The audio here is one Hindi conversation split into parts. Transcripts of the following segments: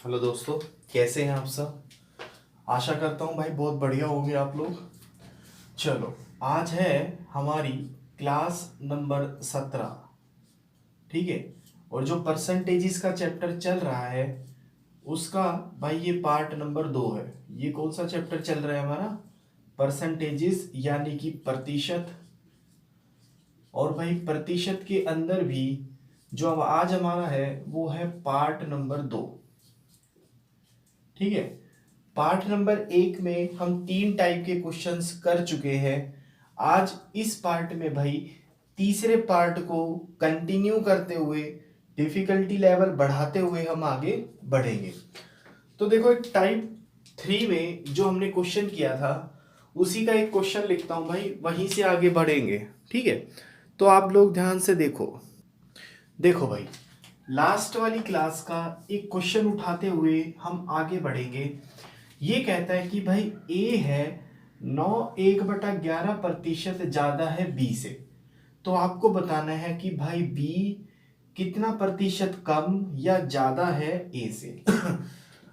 हेलो दोस्तों, कैसे हैं आप सब। आशा करता हूँ भाई बहुत बढ़िया होंगे आप लोग। चलो, आज है हमारी क्लास नंबर 17। ठीक है। और जो परसेंटेजेस का चैप्टर चल रहा है उसका भाई ये पार्ट नंबर 2 है। ये कौन सा चैप्टर चल रहा है हमारा? परसेंटेजेस यानी कि प्रतिशत। और भाई प्रतिशत के अंदर भी जो अब आज हमारा है वो है पार्ट नंबर 2। ठीक है। पार्ट नंबर 1 में हम 3 टाइप के क्वेश्चंस कर चुके हैं। आज इस पार्ट में भाई तीसरे पार्ट को कंटिन्यू करते हुए डिफिकल्टी लेवल बढ़ाते हुए हम आगे बढ़ेंगे। तो देखो, एक टाइप 3 में जो हमने क्वेश्चन किया था उसी का एक क्वेश्चन लिखता हूं भाई, वहीं से आगे बढ़ेंगे। ठीक है। तो आप लोग ध्यान से देखो। देखो भाई, लास्ट वाली क्लास का एक क्वेश्चन उठाते हुए हम आगे बढ़ेंगे। ये कहता है कि भाई ए है 9 1/11% ज्यादा है बी से। तो आपको बताना है कि भाई बी कितना प्रतिशत कम या ज्यादा है ए से।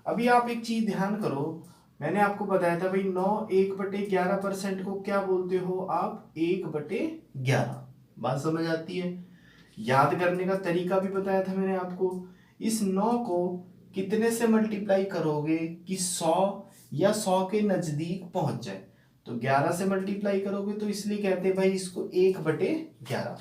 अभी आप एक चीज ध्यान करो, मैंने आपको बताया था भाई 9 1/11% को क्या बोलते हो आप? 1/11। बात समझ आती है। याद करने का तरीका भी बताया था मैंने आपको। इस 9 को कितने से मल्टीप्लाई करोगे कि 100 या 100 के नजदीक पहुंच जाए? तो 11 से मल्टीप्लाई करोगे, तो इसलिए कहते हैं भाई इसको 1/11।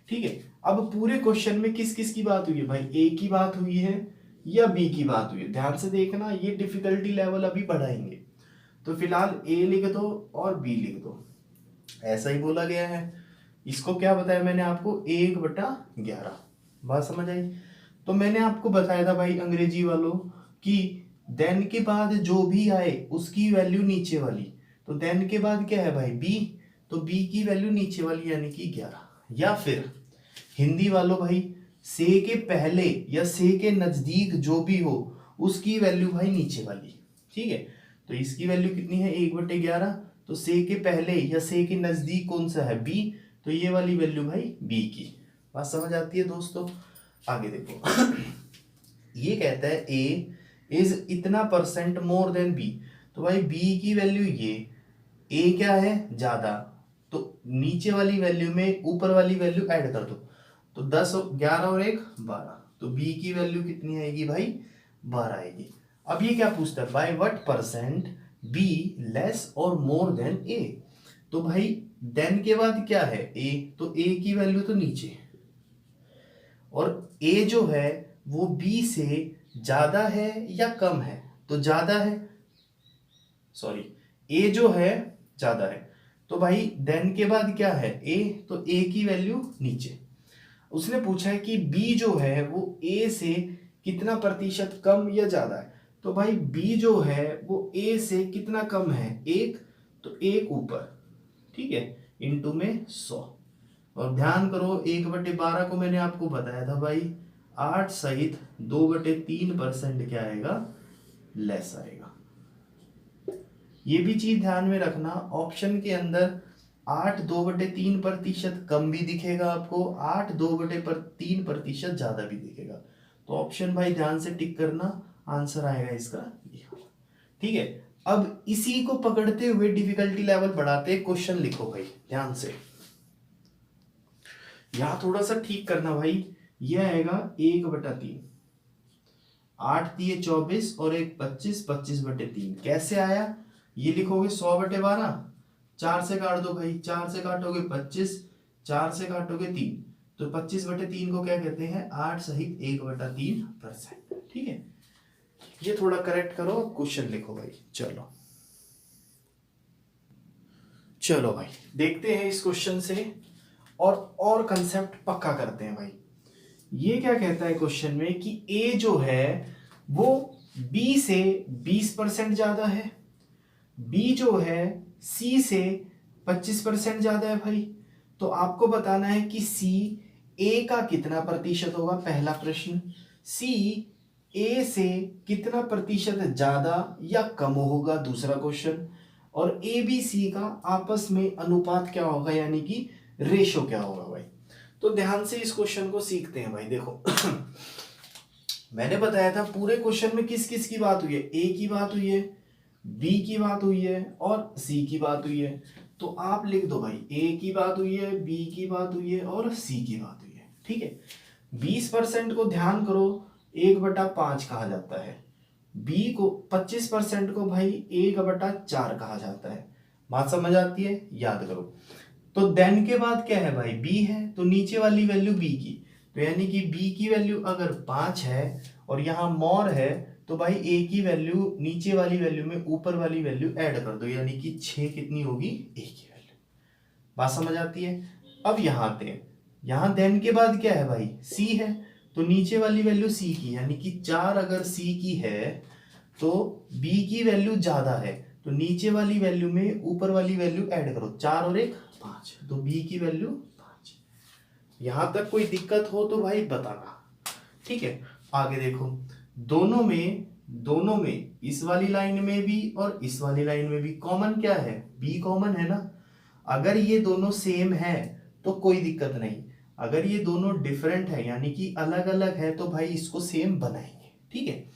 ठीक है। अब पूरे क्वेश्चन में किस किस की बात हुई है भाई? ए की बात हुई है या बी की बात हुई है? ध्यान से देखना, ये डिफिकल्टी लेवल अभी बढ़ाएंगे। तो फिलहाल ए लिख दो और बी लिख दो, ऐसा ही बोला गया है। इसको क्या बताया मैंने आपको? 1/11। बात समझ आई? तो मैंने आपको बताया था भाई अंग्रेजी वालों कि देन के बाद जो भी आए उसकी वैल्यू नीचे वाली। तो देन के बाद क्या है भाई? बी। तो बी की वैल्यू नीचे वाली यानी कि 11। या फिर हिंदी वालों भाई, से के पहले या से के नजदीक जो भी हो उसकी वैल्यू भाई नीचे वाली। ठीक है। तो इसकी वैल्यू कितनी है? 1/11। तो से के पहले या से के नजदीक कौन सा है? बी। तो ये वाली वैल्यू भाई बी की। बात समझ आती है दोस्तों? आगे देखो। ये कहता है ए इज इतना परसेंट मोर देन बी। तो भाई बी की वैल्यू ये, ए क्या है? ज्यादा। तो नीचे वाली वैल्यू में ऊपर वाली वैल्यू ऐड कर दो। तो 10 11 और 1 12। तो बी की वैल्यू कितनी आएगी भाई? 12 आएगी। अब ये क्या पूछता है? By what percent be less और मोर देन ए। तो भाई देन के बाद क्या है? ए। तो ए की वैल्यू तो नीचे, और ए जो है वो बी से ज्यादा है या कम है? तो ज्यादा है। सॉरी, ए जो है ज्यादा है। तो भाई देन के बाद क्या है? ए। तो ए की वैल्यू नीचे। उसने पूछा है कि बी जो है वो ए से कितना प्रतिशत कम या ज्यादा है। तो भाई बी जो है वो ए से कितना कम है? 1। तो 1 ऊपर। ठीक है। इंटू में 100। और ध्यान करो, 1/12 को मैंने आपको बताया था भाई 8 सहित 2/3% क्या आएगा? लेस आएगा। ये भी चीज ध्यान में रखना, ऑप्शन के अंदर 8 2/3% कम भी दिखेगा आपको, 8 2/3% ज्यादा भी दिखेगा। तो ऑप्शन भाई ध्यान से टिक करना, आंसर आएगा इसका ये। ठीक है। अब इसी को पकड़ते हुए डिफिकल्टी लेवल बढ़ाते क्वेश्चन लिखो भाई ध्यान से। यहां थोड़ा सा ठीक करना भाई। यह आएगा 1/3। 8 दिए 24 और 1 25, 25/3 कैसे आया? ये लिखोगे 100/12। 4 से काट दो भाई, 4 से काटोगे 25, 4 से काटोगे 3। तो 25/3 को क्या कहते हैं? 8 सहित 1/3%। ठीक है। ये थोड़ा करेक्ट करो, क्वेश्चन लिखो भाई। चलो चलो भाई, देखते हैं इस क्वेश्चन से और कंसेप्ट पक्का करते हैं भाई। ये क्या कहता है क्वेश्चन में कि ए जो है वो बी से 20% ज्यादा है, बी जो है सी से 25% ज्यादा है भाई। तो आपको बताना है कि सी ए का कितना प्रतिशत होगा, पहला प्रश्न। सी ए से कितना प्रतिशत ज्यादा या कम होगा, दूसरा क्वेश्चन। और ए बी सी का आपस में अनुपात क्या होगा, यानी कि रेशो क्या होगा भाई। तो ध्यान से इस क्वेश्चन को सीखते हैं भाई। देखो मैंने बताया था पूरे क्वेश्चन में किस किस की बात हुई है, ए की बात हुई है, बी की बात हुई है और सी की बात हुई है। तो आप लिख दो भाई, ए की बात हुई है, बी की बात हुई है और सी की बात हुई है। ठीक है, 20% को ध्यान करो 1/5 कहा जाता है, बी को 25% को भाई 1/4 कहा जाता है। बात समझ आती है, याद करो। तो देन के बाद क्या है भाई, बी है, तो नीचे वाली वैल्यू बी की, तो यानी कि बी की वैल्यू अगर 5 है और यहाँ मोर है, तो भाई ए की वैल्यू नीचे वाली वैल्यू में ऊपर वाली वैल्यू ऐड कर दो, यानी कि 6 कितनी होगी, ए की वैल्यू। बात समझ आती है। अब यहाँ आते हैं, यहाँ देन के बाद क्या है भाई, सी है, तो नीचे वाली वैल्यू सी की, यानी कि 4 अगर सी की है तो बी की वैल्यू ज्यादा है, तो नीचे वाली वैल्यू में ऊपर वाली वैल्यू ऐड करो, 4 और 1 5, तो बी की वैल्यू 5। यहां तक कोई दिक्कत हो तो भाई बताना। ठीक है, आगे देखो, दोनों में इस वाली लाइन में भी और इस वाली लाइन में भी कॉमन क्या है, बी कॉमन है ना। अगर ये दोनों सेम है तो कोई दिक्कत नहीं, अगर ये दोनों डिफरेंट है यानी कि अलग अलग है तो भाई इसको सेम बनाएंगे। ठीक है,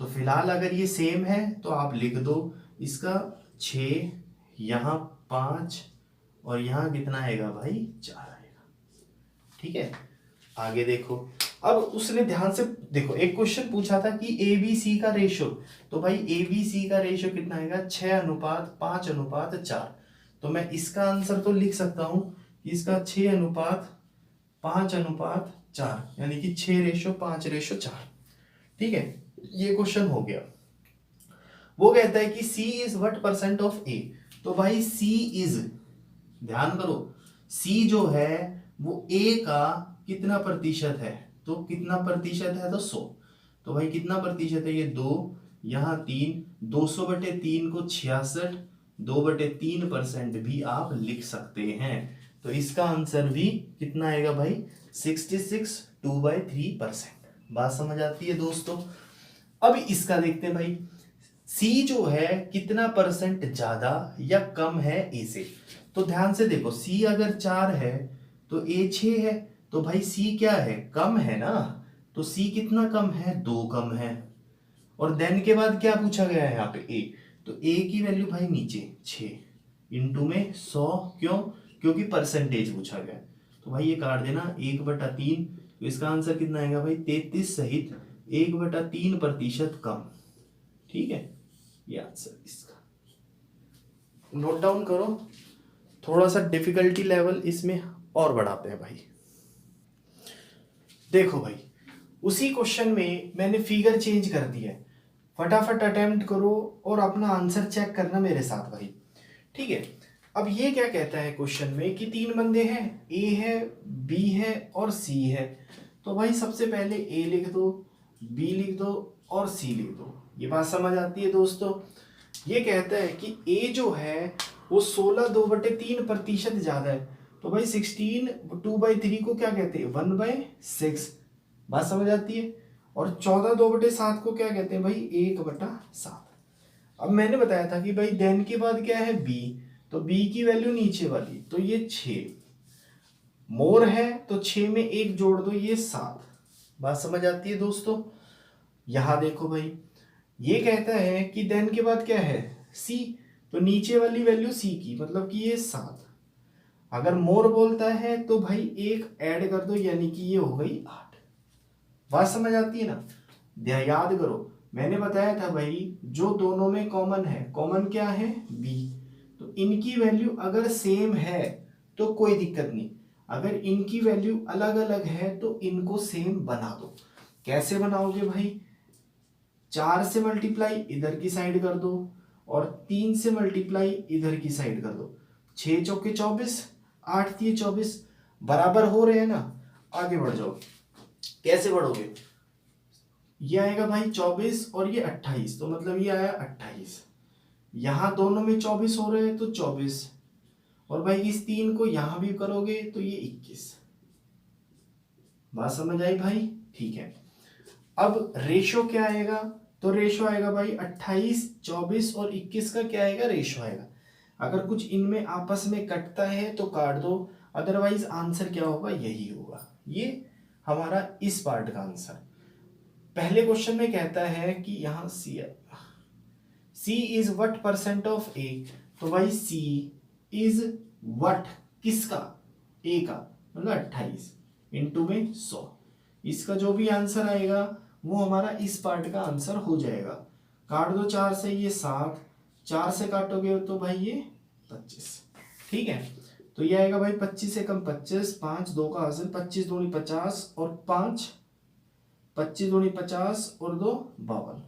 तो फिलहाल अगर ये सेम है तो आप लिख दो इसका 6, यहाँ 5 और यहाँ कितना आएगा भाई, 4 आएगा। ठीक है, आगे देखो। अब उसने ध्यान से देखो, एक क्वेश्चन पूछा था कि ए बी सी का रेशो, तो भाई ए बी सी का रेशो कितना आएगा, 6:5:4। तो मैं इसका आंसर तो लिख सकता हूं कि इसका 6:5:4, यानी कि 6:5:4। ठीक है, ये क्वेश्चन हो गया। वो कहता है कि C is what percent of A, तो भाई C इज, ध्यान करो, C जो है वो A का कितना प्रतिशत है, तो कितना प्रतिशत है, तो 100। तो भाई कितना प्रतिशत है, ये 2, यहाँ 3, 200/3 को 66, 2/3% भी आप लिख सकते हैं। तो इसका आंसर भी कितना आएगा भाई, 66, 2/3%। बात समझ आती है दोस्तों। अब इसका देखते हैं भाई, सी जो है कितना परसेंट ज्यादा या कम है ए से। तो ध्यान से देखो, सी अगर 4 है तो ए 6 है, तो भाई सी क्या है, कम है ना। तो सी कितना कम है, 2 कम है। और देन के बाद क्या पूछा गया है यहाँ पे, ए, तो ए की वैल्यू भाई नीचे 6 इंटू में 100, क्यों, क्योंकि परसेंटेज पूछा गया। तो भाई ये काट देना 1/3, तो इसका आंसर कितना आएगा भाई, 33 सहित 1/3% कम। ठीक है, ये आंसर इसका नोट डाउन करो। थोड़ा सा डिफिकल्टी लेवल इसमें और बढ़ाते हैं भाई। देखो भाई, उसी क्वेश्चन में मैंने फिगर चेंज कर दिया है, फटाफट अटेम्प्ट करो और अपना आंसर चेक करना मेरे साथ भाई। ठीक है, अब ये क्या कहता है क्वेश्चन में कि 3 बंदे हैं, ए है, बी है और सी है। तो भाई सबसे पहले ए लिख दो, बी लिख दो और सी लिख दो। ये बात समझ आती है दोस्तों। ये कहता है कि ए जो है वो 16 2/3% ज्यादा है, तो भाई 16 2/3 को क्या कहते हैं, 1/6। बात समझ आती है। और 14 2/7 को क्या कहते हैं भाई, 1/7। अब मैंने बताया था कि भाई देन के बाद क्या है, बी, तो बी की वैल्यू नीचे वाली, तो ये 6 मोर है, तो 6 में 1 जोड़ दो, ये 7। बात समझ आती है दोस्तों। यहां देखो भाई, ये कहता है कि देन के बाद क्या है, सी, तो नीचे वाली वैल्यू सी की, मतलब कि ये 7। अगर मोर बोलता है तो भाई 1 ऐड कर दो, यानी कि ये हो गई 8। बात समझ आती है ना। याद करो, मैंने बताया था भाई जो दोनों में कॉमन है, कॉमन क्या है, बी, तो इनकी वैल्यू अगर सेम है तो कोई दिक्कत नहीं, अगर इनकी वैल्यू अलग अलग है तो इनको सेम बना दो। कैसे बनाओगे भाई, 4 से मल्टीप्लाई इधर की साइड कर दो और 3 से मल्टीप्लाई इधर की साइड कर दो। 6 चौके 24, 8 दिए 24, बराबर हो रहे हैं ना। आगे बढ़ जाओ, कैसे बढ़ोगे, ये आएगा भाई 24 और ये 28, तो मतलब ये आया 28। यहां दोनों में 24 हो रहे हैं तो 24, और भाई इस 3 को यहां भी करोगे तो ये 21। बात समझ आई भाई। ठीक है, अब रेशो क्या आएगा, तो रेशो आएगा भाई 28, 24 और 21 का क्या आएगा, रेशो आएगा। अगर कुछ इनमें आपस में कटता है तो काट दो, अदरवाइज आंसर क्या होगा, यही होगा। ये हमारा इस पार्ट का आंसर। पहले क्वेश्चन में कहता है कि यहाँ सी इज व्हाट परसेंट ऑफ ए, तो भाई सी इज व्हाट किसका, ए का, मतलब 28 इंटू में 100। इसका जो भी आंसर आएगा वो हमारा इस पार्ट का आंसर हो जाएगा। काट दो 4 से, ये 7, 4 से काटोगे तो भाई ये 25। ठीक है, तो ये आएगा भाई 25 से कम 25, 5 2 का हासिल, 25 दूनी 50 और 5, 25 दूनी 50 और 2 52।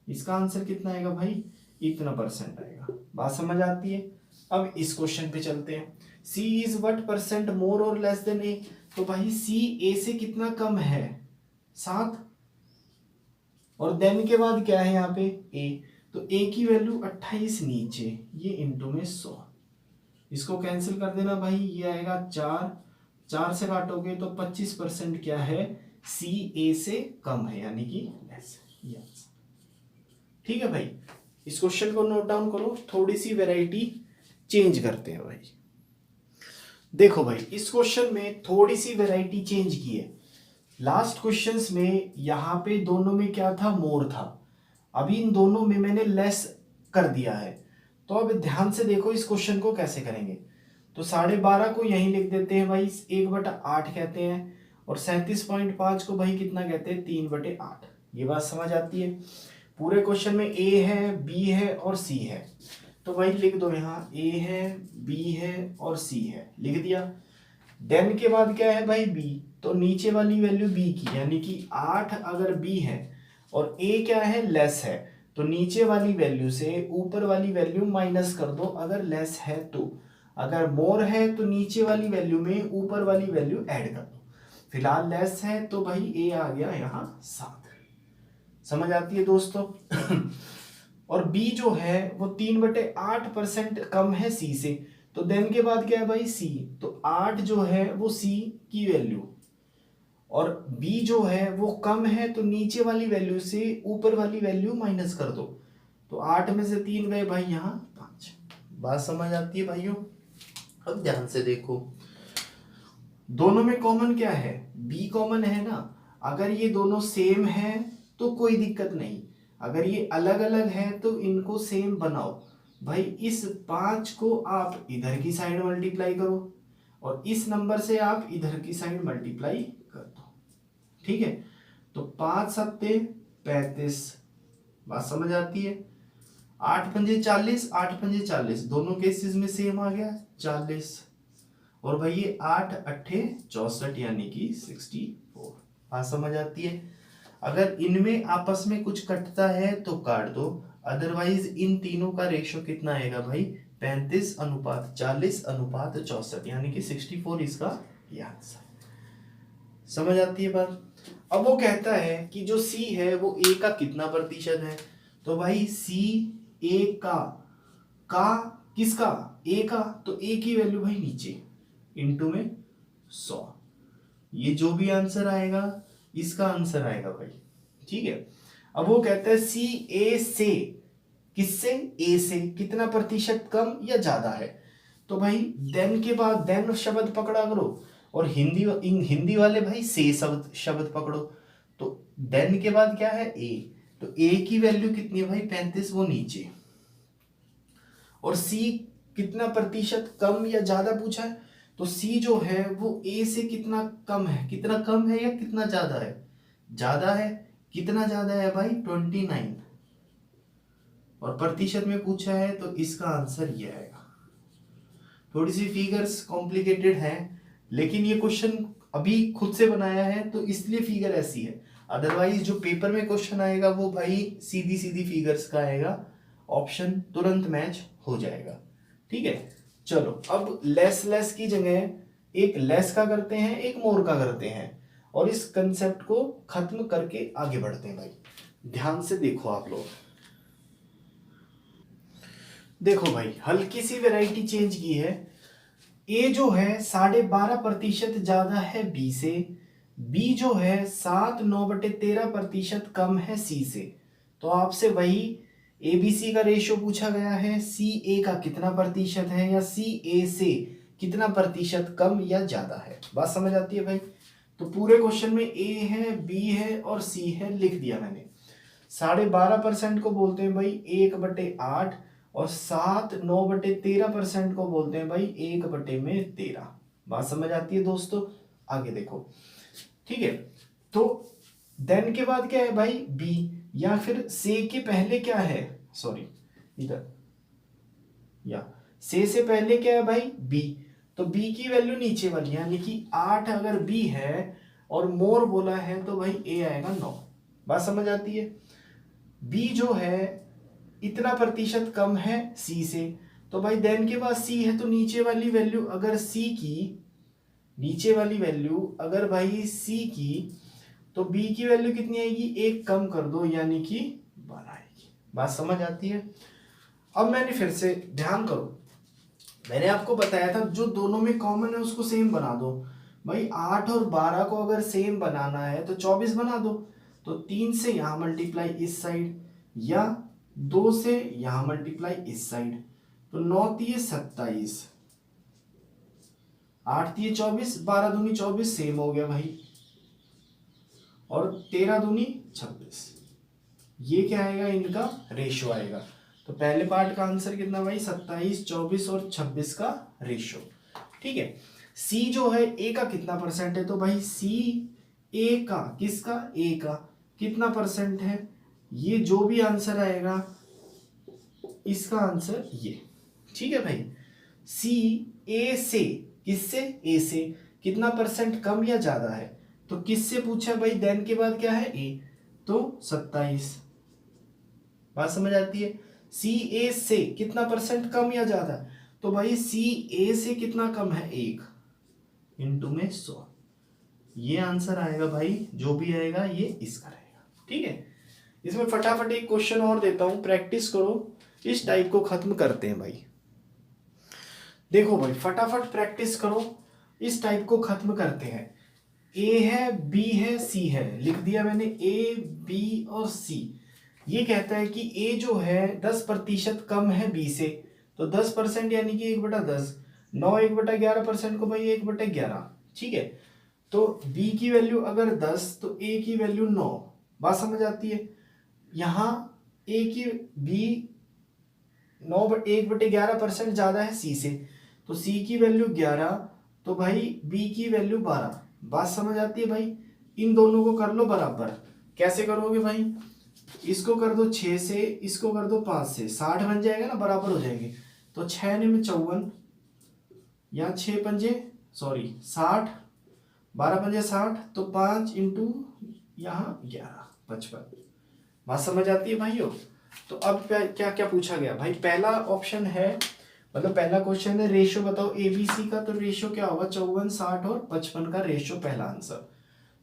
इसका आंसर कितना आएगा भाई, इतना परसेंट आएगा। बात समझ आती है। अब इस क्वेश्चन पे चलते हैं। सी इज व्हाट परसेंट मोर और लेस देन ए, तो भाई सी ए से कितना कम है, 7, और देन के बाद क्या है यहाँ पे ए, तो ए की वैल्यू 28 नीचे, ये इंटू में 100। इसको कैंसिल कर देना भाई, ये आएगा 4, 4 से काटोगे तो 25% क्या है, सी ए से कम है, यानी कि लेस। ये आंसर। ठीक है भाई, इस क्वेश्चन को नोट डाउन करो। थोड़ी सी वैरायटी चेंज करते हैं भाई। देखो भाई, इस क्वेश्चन में थोड़ी सी वैरायटी चेंज की है। लास्ट क्वेश्चंस में यहाँ पे दोनों में क्या था, मोर था, अभी इन दोनों में मैंने लेस कर दिया है। तो अब ध्यान से देखो इस क्वेश्चन को कैसे करेंगे। तो 12.5 को यहीं लिख देते हैं भाई, 1/8 कहते हैं, और 37.5 को भाई कितना कहते हैं, 3/8। ये बात समझ आती है। पूरे क्वेश्चन में ए है, बी है और सी है, तो भाई लिख दो यहाँ, ए है, बी है और सी है, लिख दिया। देन के बाद क्या है भाई, बी, तो नीचे वाली वैल्यू बी की, यानी कि 8 अगर बी है और ए क्या है, लेस है, तो नीचे वाली वैल्यू से ऊपर वाली वैल्यू माइनस कर दो अगर लेस है तो, अगर मोर है तो नीचे वाली वैल्यू में ऊपर वाली वैल्यू ऐड कर दो। फिलहाल लेस है तो भाई ए आ गया यहाँ 7। समझ आती है दोस्तों। और बी जो है वो 3/8% कम है सी से, तो देन के बाद क्या है भाई, सी, तो 8 जो है वो सी की वैल्यू, और बी जो है वो कम है, तो नीचे वाली वैल्यू से ऊपर वाली वैल्यू माइनस कर दो, तो 8 में से 3 गए भाई यहाँ 5। बात समझ आती है भाइयों। अब ध्यान से देखो, दोनों में कॉमन क्या है, बी कॉमन है ना। अगर ये दोनों सेम है तो कोई दिक्कत नहीं, अगर ये अलग अलग है तो इनको सेम बनाओ भाई। इस 5 को आप इधर की साइड मल्टीप्लाई करो और इस नंबर से आप इधर की साइड मल्टीप्लाई कर दो। ठीक है, तो 5 सत्ते 35। बात समझ आती है। 8 पंजे 40, 8 पंजे 40, दोनों केसेस में सेम आ गया 40, और भाई ये 8 अट्ठे 64, यानी कि 64। बात समझ आती है। अगर इनमें आपस में कुछ कटता है तो काट दो, अदरवाइज इन तीनों का रेशो कितना आएगा भाई, 35:40:64, यानी कि 64 इसका ये आंसर। समझ आती है बात। अब वो कहता है कि जो सी है वो ए का कितना प्रतिशत है, तो भाई सी ए का किसका, ए का, तो ए की वैल्यू भाई नीचे इंटू में 100। ये जो भी आंसर आएगा इसका आंसर आएगा भाई। ठीक है, अब वो कहता है सी ए से, किससे, ए से कितना प्रतिशत कम या ज्यादा है, तो भाई देन के बाद देन शब्द पकड़ा करो, और हिंदी वाले भाई से शब्द पकड़ो। तो देन के बाद क्या है, ए, तो ए की वैल्यू कितनी है भाई, 35, वो नीचे, और सी कितना प्रतिशत कम या ज्यादा पूछा है, तो सी जो है वो ए से कितना कम है, कितना कम है या कितना ज्यादा है, ज्यादा है। कितना ज्यादा है भाई, 29, और प्रतिशत में पूछा है तो इसका आंसर ये आएगा। थोड़ी सी फिगर्स कॉम्प्लिकेटेड है, लेकिन ये क्वेश्चन अभी खुद से बनाया है तो इसलिए फिगर ऐसी है, अदरवाइज जो पेपर में क्वेश्चन आएगा वो भाई सीधी सीधी फिगर्स का आएगा, ऑप्शन तुरंत मैच हो जाएगा। ठीक है, चलो अब लेस की जगह एक लेस का करते हैं, एक मोर का करते हैं, और इस कंसेप्ट को खत्म करके आगे बढ़ते हैं भाई। ध्यान से देखो आप लोग, देखो भाई हल्की सी वैरायटी चेंज की है। ए जो है 12.5% ज्यादा है बी से, बी जो है 7/9/13% कम है सी से। तो आपसे वही एबीसी का रेशियो पूछा गया है, सी ए का कितना प्रतिशत है या सी ए से कितना प्रतिशत कम या ज्यादा है। बात समझ आती है भाई। तो पूरे क्वेश्चन में ए है, बी है और सी है, लिख दिया मैंने। 12.5% को बोलते हैं भाई 1/8 और 9/13% को बोलते हैं भाई 1/13। बात समझ आती है दोस्तों? आगे देखो, ठीक है। तो देन के बाद क्या है भाई? बी, या फिर से के पहले क्या है? सॉरी, इधर, या से पहले क्या है भाई? बी। तो बी की वैल्यू नीचे वाली, यानी कि 8 अगर बी है और मोर बोला है तो भाई ए आएगा 9। बात समझ आती है? बी जो है इतना प्रतिशत कम है सी से, तो भाई देन के बाद सी है तो नीचे वाली वैल्यू अगर सी की, नीचे वाली वैल्यू अगर भाई सी की, तो बी की वैल्यू कितनी आएगी? 1 कम कर दो, यानी कि 12 आएगी। बात समझ आती है? अब मैंने फिर से ध्यान करो, मैंने आपको बताया था जो दोनों में कॉमन है उसको सेम बना दो। भाई 8 और 12 को अगर सेम बनाना है तो 24 बना दो। तो 3 से यहां मल्टीप्लाई इस साइड, या 2 से यहां मल्टीप्लाई इस साइड, तो 9 तिये 27, 8 तिये 24, 12 दूनी 24 सेम हो गया भाई, और 13 दूनी 26। ये क्या आएगा? इनका रेशो आएगा। तो पहले पार्ट का आंसर कितना भाई? 27, 24 और 26 का रेशो। ठीक है। सी जो है ए का कितना परसेंट है? तो भाई सी ए का, किसका? ए का कितना परसेंट है? ये जो भी आंसर आएगा इसका आंसर ये। ठीक है भाई। सी ए से, किससे? ए से कितना परसेंट कम या ज्यादा है? तो किससे पूछा भाई? देन के बाद क्या है? ए, तो 27। बात समझ आती है? सी ए से कितना परसेंट कम या ज्यादा? तो भाई सी ए से कितना कम है? 1 इंटू में 100। ये आंसर आएगा भाई, जो भी आएगा ये इसका रहेगा। ठीक है। इसमें फटाफट एक क्वेश्चन और देता हूं, प्रैक्टिस करो, इस टाइप को खत्म करते हैं भाई। देखो भाई, फटाफट प्रैक्टिस करो, इस टाइप को खत्म करते हैं। ए है, बी है, सी है, लिख दिया मैंने ए, बी और सी। ये कहता है कि ए जो है 10% कम है बी से, तो 10% यानी कि 1/10, 9 1/11% को भाई 1/11। ठीक है। तो बी की वैल्यू अगर 10 तो ए की वैल्यू 9। बात समझ आती है? यहाँ ए की बी 9 1/11% ज्यादा है सी से, तो सी की वैल्यू 11, तो भाई बी की वैल्यू 12। बात समझ आती है भाई? इन दोनों को कर लो बराबर। कैसे करोगे भाई? इसको कर दो 6 से, इसको कर दो 5 से, 60 बन जाएगा ना, बराबर हो जाएंगे। तो 6 में 54, या 6 पंजे, सॉरी 60, 12 पंजे 60, तो 5 इंटू यहाँ 11, 55। बात समझ आती है भाइयों? तो अब क्या क्या पूछा गया भाई? पहला ऑप्शन है, मतलब पहला क्वेश्चन है रेशो बताओ एबीसी का, तो रेशो क्या होगा? 54, 60 और 55 का रेशो, पहला आंसर।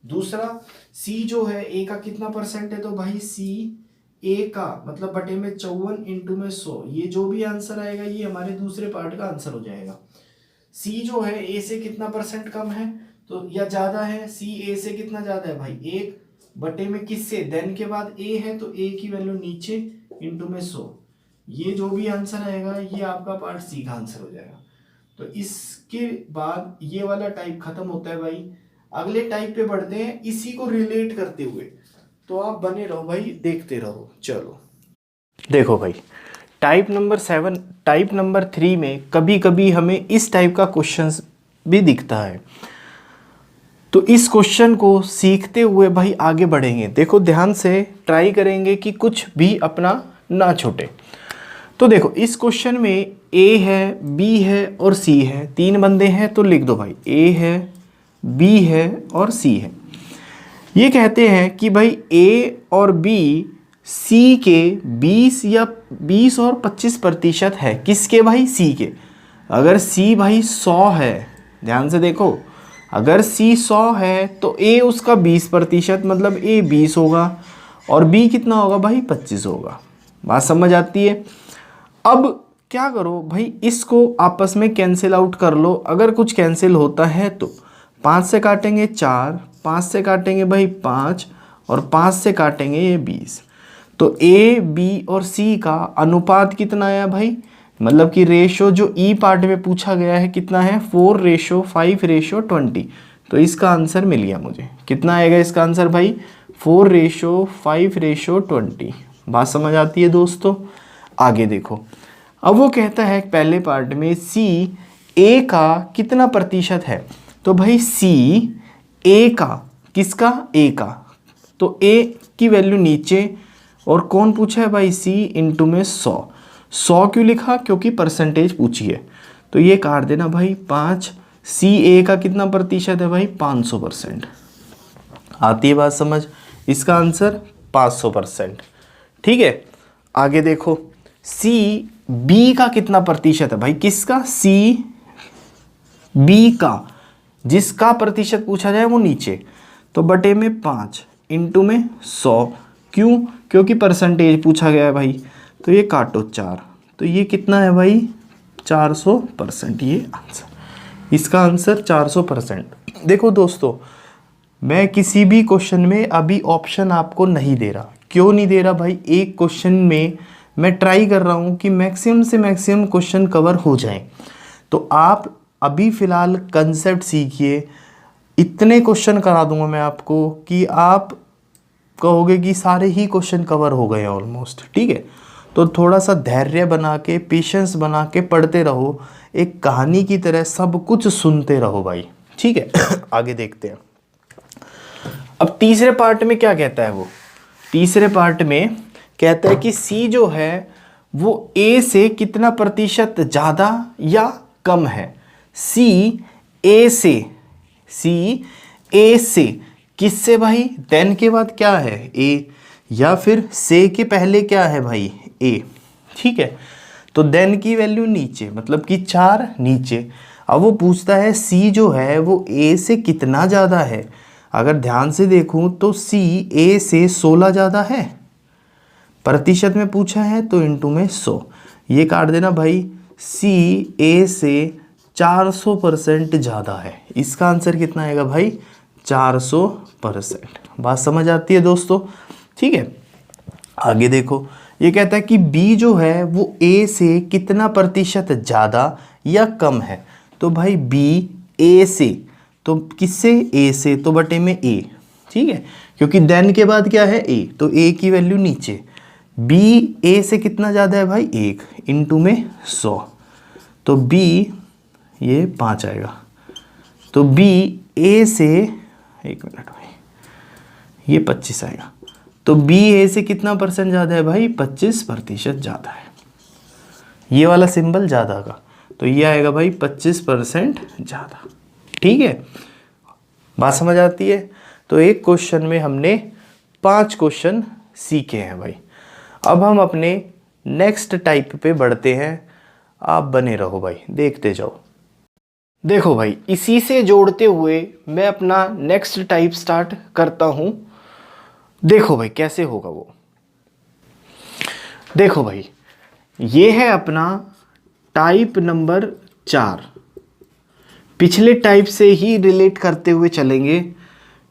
दूसरा, सी जो है ए का कितना परसेंट है? तो भाई सी ए का मतलब बटे में 54 इंटू में 100, ये जो भी आंसर आएगा ये हमारे दूसरे पार्ट का आंसर हो जाएगा। सी जो है ए से कितना परसेंट कम है तो या ज्यादा है? सी ए से कितना ज्यादा है भाई? 1 बटे में किससे? देन के बाद ए है तो ए की वैल्यू नीचे इंटू में 100। ये जो भी आंसर आएगा ये आपका पार्ट सी का आंसर हो जाएगा। तो इसके बाद ये वाला टाइप खत्म होता है भाई। अगले टाइप पे बढ़ते हैं इसी को रिलेट करते हुए, तो आप बने रहो भाई, देखते रहो। चलो देखो भाई, टाइप नंबर 7, टाइप नंबर 3 में कभी कभी हमें इस टाइप का क्वेश्चन भी दिखता है। तो इस क्वेश्चन को सीखते हुए भाई आगे बढ़ेंगे। देखो ध्यान से ट्राई करेंगे कि कुछ भी अपना ना छूटे। तो देखो इस क्वेश्चन में ए है, बी है और सी है, 3 बंदे हैं, तो लिख दो भाई ए है, बी है और सी है। ये कहते हैं कि भाई ए और बी सी के 20 और 25% है। किसके भाई? सी के। अगर सी भाई 100 है, ध्यान से देखो, अगर सी 100 है तो ए उसका 20%, मतलब ए 20 होगा, और बी कितना होगा भाई? 25 होगा। बात समझ आती है? अब क्या करो भाई, इसको आपस में कैंसिल आउट कर लो। अगर कुछ कैंसिल होता है तो 5 से काटेंगे 4, 5 से काटेंगे भाई 5, और 5 से काटेंगे ये 20। तो ए, बी और सी का अनुपात कितना आया भाई? मतलब कि रेशो जो ई पार्ट में पूछा गया है कितना है? 4:5:20। तो इसका आंसर मिल गया मुझे। कितना आएगा इसका आंसर भाई? 4:5:20। बात समझ आती है दोस्तों? आगे देखो, अब वो कहता है पहले पार्ट में सी ए का कितना प्रतिशत है। तो भाई सी ए का, किसका? ए का। तो ए की वैल्यू नीचे, और कौन पूछा है भाई? सी इंटू में 100 क्यों लिखा? क्योंकि परसेंटेज पूछी है। तो ये काट देना भाई 5। सी ए का कितना प्रतिशत है भाई? 500%। आती है बात समझ? इसका आंसर 500%। ठीक है, आगे देखो, सी बी का कितना प्रतिशत है भाई? किसका? सी बी का। जिसका प्रतिशत पूछा जाए वो नीचे, तो बटे में 5 इंटू में 100। क्यों? क्योंकि परसेंटेज पूछा गया है भाई। तो ये काटो 4, तो ये कितना है भाई? 400%। ये आंसर, इसका आंसर 400%। देखो दोस्तों, मैं किसी भी क्वेश्चन में अभी ऑप्शन आपको नहीं दे रहा। क्यों नहीं दे रहा भाई? एक क्वेश्चन में मैं ट्राई कर रहा हूँ कि मैक्सिमम से मैक्सिमम क्वेश्चन कवर हो जाए। तो आप अभी फ़िलहाल कंसेप्ट सीखिए, इतने क्वेश्चन करा दूंगा मैं आपको कि आप कहोगे कि सारे ही क्वेश्चन कवर हो गए ऑलमोस्ट। ठीक है, तो थोड़ा सा धैर्य बना के, पेशेंस बना के पढ़ते रहो, एक कहानी की तरह सब कुछ सुनते रहो भाई। ठीक है आगे देखते हैं। अब तीसरे पार्ट में क्या कहता है वो? तीसरे पार्ट में कहता है कि सी जो है वो ए से कितना प्रतिशत ज़्यादा या कम है। सी ए से किससे भाई? देन के बाद क्या है? ए, या फिर से के पहले क्या है भाई? ए। ठीक है, तो देन की वैल्यू नीचे, मतलब कि 4 नीचे। अब वो पूछता है सी जो है वो ए से कितना ज़्यादा है। अगर ध्यान से देखूं तो सी ए से 16 ज़्यादा है, प्रतिशत में पूछा है तो इंटू में 100। ये काट देना भाई, सी ए से 400% ज़्यादा है। इसका आंसर कितना आएगा भाई? 400%। बात समझ आती है दोस्तों? ठीक है, आगे देखो, ये कहता है कि बी जो है वो ए से कितना प्रतिशत ज़्यादा या कम है। तो भाई बी ए से, तो किससे? ए से, तो बटे में ए। ठीक है, क्योंकि देन के बाद क्या है? ए, तो ए की वैल्यू नीचे। बी ए से कितना ज़्यादा है भाई? 1 इंटू में 100, तो बी ये 5 आएगा। तो बी ए से, 1 मिनट भाई, ये 25 आएगा। तो बी ए से कितना परसेंट ज़्यादा है भाई? 25% ज़्यादा है। ये वाला सिंबल ज़्यादा का, तो ये आएगा भाई 25% ज़्यादा। ठीक है, बात समझ आती है? तो एक क्वेश्चन में हमने 5 क्वेश्चन सीखे हैं भाई। अब हम अपने नेक्स्ट टाइप पे बढ़ते हैं। आप बने रहो भाई, देखते जाओ। देखो भाई, इसी से जोड़ते हुए मैं अपना नेक्स्ट टाइप स्टार्ट करता हूं। देखो भाई कैसे होगा वो। देखो भाई, ये है अपना टाइप नंबर 4। पिछले टाइप से ही रिलेट करते हुए चलेंगे।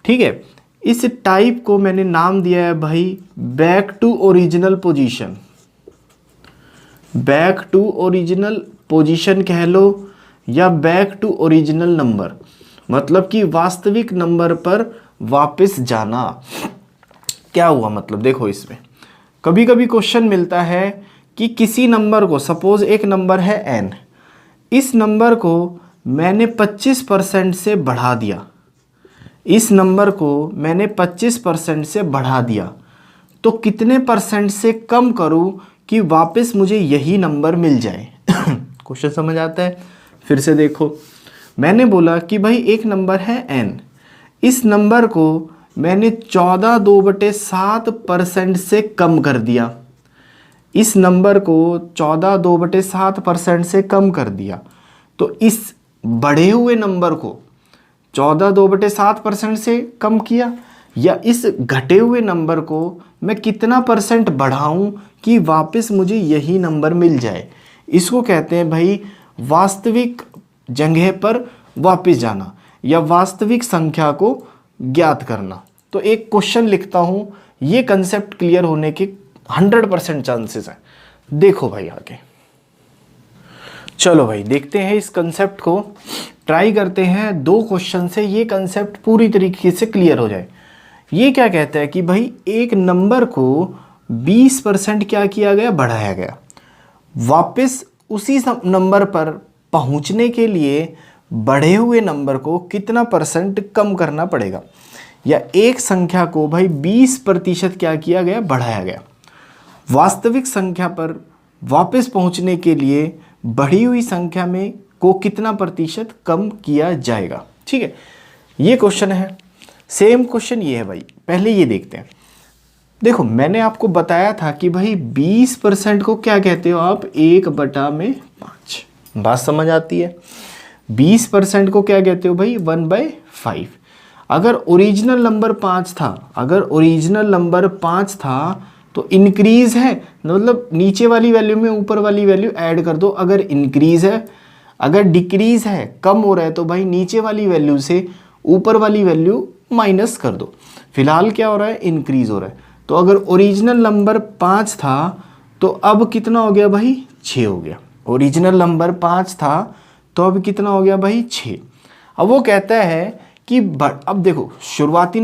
ठीक है, इस टाइप को मैंने नाम दिया है भाई back to original position. Back to original position कह लो, या बैक टू ओरिजिनल नंबर, मतलब कि वास्तविक नंबर पर वापस जाना। क्या हुआ मतलब? देखो, इसमें कभी कभी क्वेश्चन मिलता है कि किसी नंबर को, सपोज एक नंबर है n, इस नंबर को मैंने 25% से बढ़ा दिया, इस नंबर को मैंने 25% से बढ़ा दिया, तो कितने परसेंट से कम करूं कि वापस मुझे यही नंबर मिल जाए? क्वेश्चन समझ आता है? फिर से देखो, मैंने बोला कि भाई एक नंबर है n, इस नंबर को मैंने 14/2/7% से कम कर दिया, इस नंबर को 14/2/7% से कम कर दिया, तो इस बढ़े हुए नंबर को 14/2/7% से कम किया, या इस घटे हुए नंबर को मैं कितना परसेंट बढ़ाऊं कि वापस मुझे यही नंबर मिल जाए? इसको कहते हैं भाई वास्तविक जगह पर वापस जाना, या वास्तविक संख्या को ज्ञात करना। तो एक क्वेश्चन लिखता हूं, ये कंसेप्ट क्लियर होने के 100% चांसेस हैं। देखो भाई आगे, चलो भाई देखते हैं इस कंसेप्ट को, ट्राई करते हैं 2 क्वेश्चन से ये कंसेप्ट पूरी तरीके से क्लियर हो जाए। ये क्या कहता है कि भाई एक नंबर को 20% क्या किया गया, बढ़ाया गया। वापस उसी नंबर पर पहुंचने के लिए बढ़े हुए नंबर को कितना % कम करना पड़ेगा, या एक संख्या को भाई 20% क्या किया गया, बढ़ाया गया। वास्तविक संख्या पर वापस पहुंचने के लिए बढ़ी हुई संख्या में को कितना % कम किया जाएगा। ठीक है, ये क्वेश्चन है। सेम क्वेश्चन ये है भाई, पहले ये देखते हैं। देखो मैंने आपको बताया था कि भाई 20% को क्या कहते हो आप, 1/5। बात समझ आती है। 20% को क्या कहते हो भाई, 1/5। अगर ओरिजिनल नंबर 5 था, अगर ओरिजिनल नंबर 5 था तो इंक्रीज है, मतलब नीचे वाली वैल्यू में ऊपर वाली वैल्यू ऐड कर दो। अगर इंक्रीज है, अगर डिक्रीज है, कम हो रहा है, तो भाई नीचे वाली वैल्यू से ऊपर वाली वैल्यू माइनस कर दो। फिलहाल क्या हो रहा है, इंक्रीज हो रहा है। तो अगर ओरिजिनल नंबर 5 था तो अब कितना हो गया भाई, 6 हो गया। ओरिजिनल नंबर 5 था तो अब कितना हो गया भाई, 6। अब वो कहता है कि अब देखो शुरुआती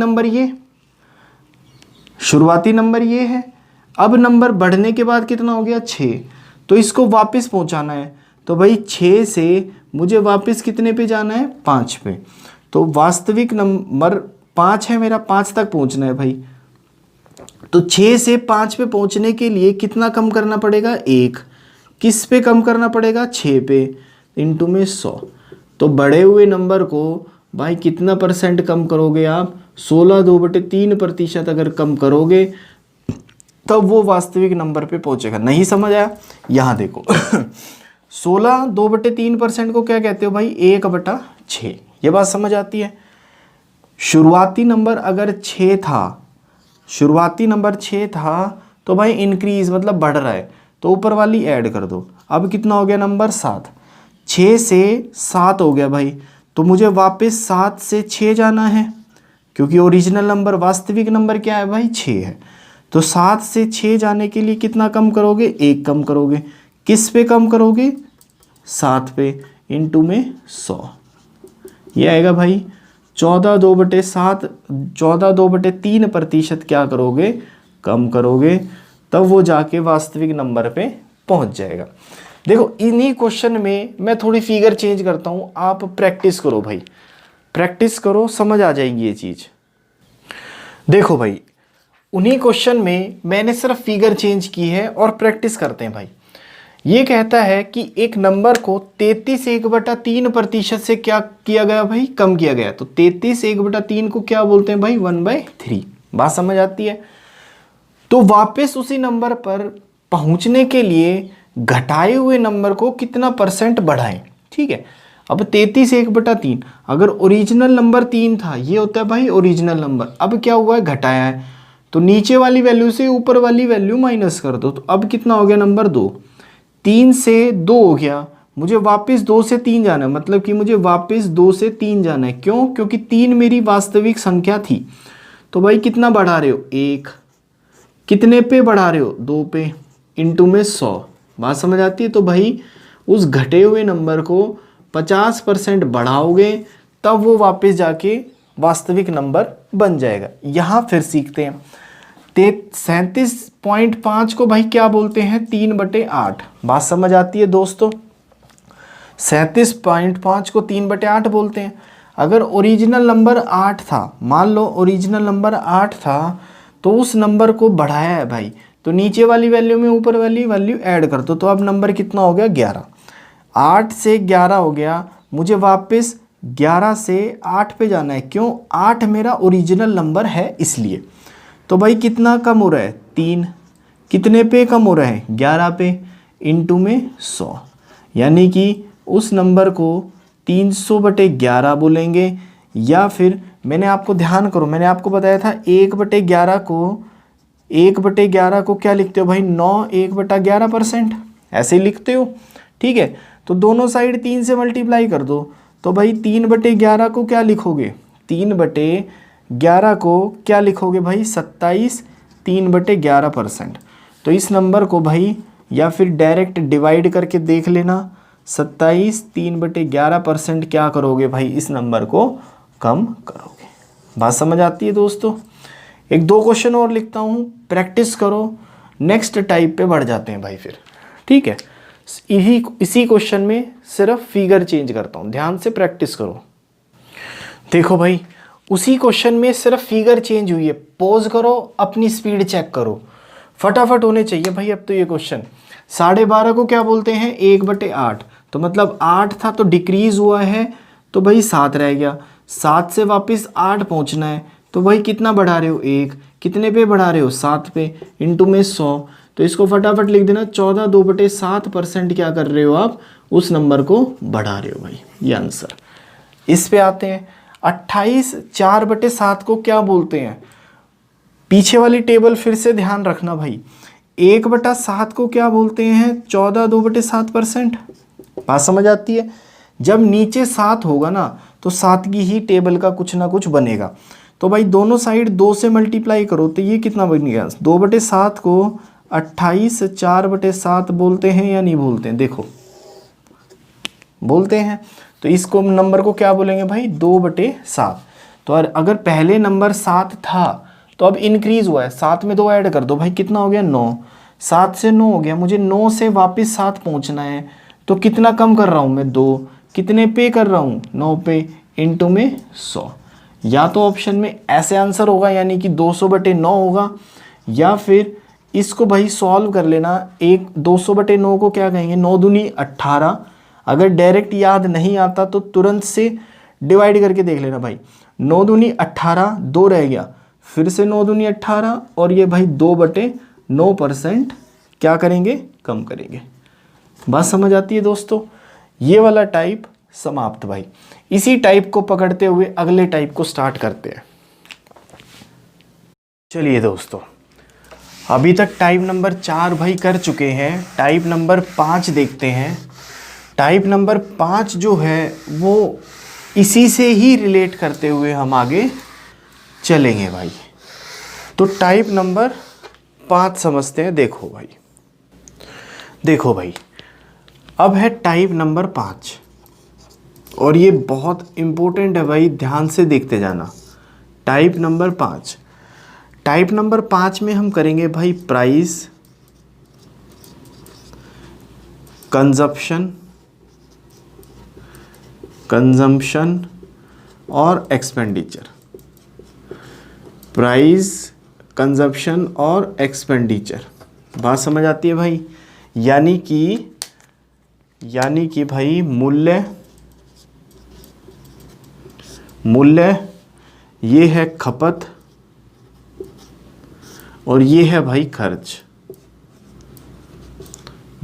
नंबर ये है, अब नंबर बढ़ने के बाद कितना हो गया, 6। तो इसको वापस पहुंचाना है, तो भाई 6 से मुझे वापस कितने पे जाना है, 5 पे। तो वास्तविक नंबर 5 है मेरा, 5 तक पहुंचना है भाई। तो 6 से 5 पे पहुंचने के लिए कितना कम करना पड़ेगा, 1। किस पे कम करना पड़ेगा, 6 पे, इंटू में 100। तो बढ़े हुए नंबर को भाई कितना % कम करोगे आप, 16/2/3% अगर कम करोगे तब वो वास्तविक नंबर पे पहुंचेगा। नहीं समझ आया, यहाँ देखो 16/2/3% को क्या कहते हो भाई, 1/6। ये बात समझ आती है। शुरुआती नंबर अगर 6 था, तो भाई इंक्रीज मतलब बढ़ रहा है, तो ऊपर वाली ऐड कर दो। अब कितना हो गया नंबर, 7। 6 से 7 हो गया भाई, तो मुझे वापस 7 से 6 जाना है, क्योंकि ओरिजिनल नंबर, वास्तविक नंबर क्या है भाई, 6 है। तो 7 से 6 जाने के लिए कितना कम करोगे, 1 कम करोगे। किस पे कम करोगे, 7 पे, इंटू में 100। ये आएगा भाई 14/2/3% क्या करोगे, कम करोगे, तब वो जाके वास्तविक नंबर पे पहुंच जाएगा। देखो इन्हीं क्वेश्चन में मैं थोड़ी फिगर चेंज करता हूँ, आप प्रैक्टिस करो भाई, प्रैक्टिस करो, समझ आ जाएगी ये चीज़। देखो भाई उन्हीं क्वेश्चन में मैंने सिर्फ फिगर चेंज की है और प्रैक्टिस करते हैं भाई। ये कहता है कि एक नंबर को 33/1/3% से क्या किया गया भाई, कम किया गया। तो 33/1/3 को क्या बोलते हैं भाई, 1/3। बात समझ आती है। तो वापस उसी नंबर पर पहुंचने के लिए घटाए हुए नंबर को कितना % बढ़ाएं। ठीक है, अब 33/1/3, अगर ओरिजिनल नंबर 3 था, ये होता है भाई ओरिजिनल नंबर। अब क्या हुआ है, घटाया है, तो नीचे वाली वैल्यू से ऊपर वाली वैल्यू माइनस कर दो। तो अब कितना हो गया नंबर 2। 3 से 2 हो गया, मुझे वापस 2 से 3 जाना है, मतलब कि मुझे वापस 2 से 3 जाना है। क्यों, क्योंकि 3 मेरी वास्तविक संख्या थी। तो भाई कितना बढ़ा रहे हो, 1। कितने पे बढ़ा रहे हो, 2 पे, इंटू में 100। बात समझ आती है। तो भाई उस घटे हुए नंबर को 50% बढ़ाओगे तब वो वापस जाके वास्तविक नंबर बन जाएगा। यहाँ फिर सीखते हैं 37.5 को भाई क्या बोलते हैं, 3/8। बात समझ आती है दोस्तों, 37.5 को 3/8 बोलते हैं। अगर ओरिजिनल नंबर 8 था, मान लो ओरिजिनल नंबर 8 था, तो उस नंबर को बढ़ाया है भाई, तो नीचे वाली वैल्यू में ऊपर वाली वैल्यू ऐड कर दो। तो अब नंबर कितना हो गया, 11। 8 से 11 हो गया, मुझे वापस 11 से 8 पे जाना है। क्यों, 8 मेरा ओरिजिनल नंबर है इसलिए। तो भाई कितना कम हो रहा है, 3। कितने पे कम हो रहा है, 11 पे, इंटू में 100। यानी कि उस नंबर को 300/11 बोलेंगे। या फिर मैंने आपको, ध्यान करो, मैंने आपको बताया था 1/11 को क्या लिखते हो भाई, 9 1/11%, ऐसे ही लिखते हो। ठीक है, तो दोनों साइड 3 से मल्टीप्लाई कर दो। तो भाई 3/11 को क्या लिखोगे, 3/11 को क्या लिखोगे भाई, 27 3/11%। तो इस नंबर को भाई या फिर डायरेक्ट डिवाइड करके देख लेना, 27 3/11% क्या करोगे भाई, इस नंबर को कम करोगे। बात समझ आती है दोस्तों। एक 2 क्वेश्चन और लिखता हूँ, प्रैक्टिस करो, नेक्स्ट टाइप पे बढ़ जाते हैं भाई फिर, ठीक है। इसी क्वेश्चन में सिर्फ फिगर चेंज करता हूँ, ध्यान से प्रैक्टिस करो। देखो भाई, उसी क्वेश्चन में सिर्फ फिगर चेंज हुई है, पॉज करो, अपनी स्पीड चेक करो, फटाफट होने चाहिए भाई। अब तो ये क्वेश्चन 12.5 को क्या बोलते हैं, 1/8, तो मतलब 8 था तो डिक्रीज हुआ है तो भाई 7 रह गया, 7 से वापस 8 पहुंचना है तो भाई कितना बढ़ा रहे हो, 1, कितने पे बढ़ा रहे हो, 7 पे, इंटू में 100, तो इसको फटाफट लिख देना, 14 2/7% क्या कर रहे हो आप, उस नंबर को बढ़ा रहे हो भाई, ये आंसर। इस पे आते हैं, 28 4/7 को क्या बोलते हैं, पीछे वाली टेबल फिर से ध्यान रखना भाई, 1/7 को क्या बोलते हैं, 14 2/7%। बात समझ आती है। जब नीचे 7 होगा ना तो 7 की ही टेबल का कुछ ना कुछ बनेगा, तो भाई दोनों साइड 2 से मल्टीप्लाई करो तो ये कितना बनेगा, 2/7 को 28 4/7 बोलते हैं या नहीं बोलते हैं, देखो बोलते हैं, तो इसको नंबर को क्या बोलेंगे भाई, 2/7। तो अगर पहले नंबर 7 था तो अब इंक्रीज हुआ है, 7 में 2 ऐड कर दो भाई, कितना हो गया, 9, 7 से 9 हो गया, मुझे 9 से वापस 7 पहुंचना है, तो कितना कम कर रहा हूं मैं, 2, कितने पे कर रहा हूं, 9 पे, इंटू में 100। या तो ऑप्शन में ऐसे आंसर होगा यानी कि 200/9 होगा, या फिर इसको भाई सॉल्व कर लेना, 200/9 को क्या कहेंगे, 9 दूनी 18। अगर डायरेक्ट याद नहीं आता तो तुरंत से डिवाइड करके देख लेना भाई, 9 दूनी 18, 2 रह गया, फिर से 9 दूनी 18, और ये भाई 2/9% क्या करेंगे, कम करेंगे। बात समझ आती है दोस्तों। ये वाला टाइप समाप्त भाई। इसी टाइप को पकड़ते हुए अगले टाइप को स्टार्ट करते हैं। चलिए दोस्तों, अभी तक टाइप नंबर 4 भाई कर चुके हैं, टाइप नंबर 5 देखते हैं। टाइप नंबर 5 जो है वो इसी से ही रिलेट करते हुए हम आगे चलेंगे भाई। तो टाइप नंबर 5 समझते हैं। देखो भाई, अब है टाइप नंबर 5, और ये बहुत इम्पोर्टेंट है भाई, ध्यान से देखते जाना। टाइप नंबर 5, टाइप नंबर 5 में हम करेंगे भाई प्राइस, कंजम्पशन और एक्सपेंडिचर। प्राइस, कंजप्शन और एक्सपेंडिचर। बात समझ आती है भाई। यानी कि भाई मूल्य ये है खपत, और ये है भाई खर्च।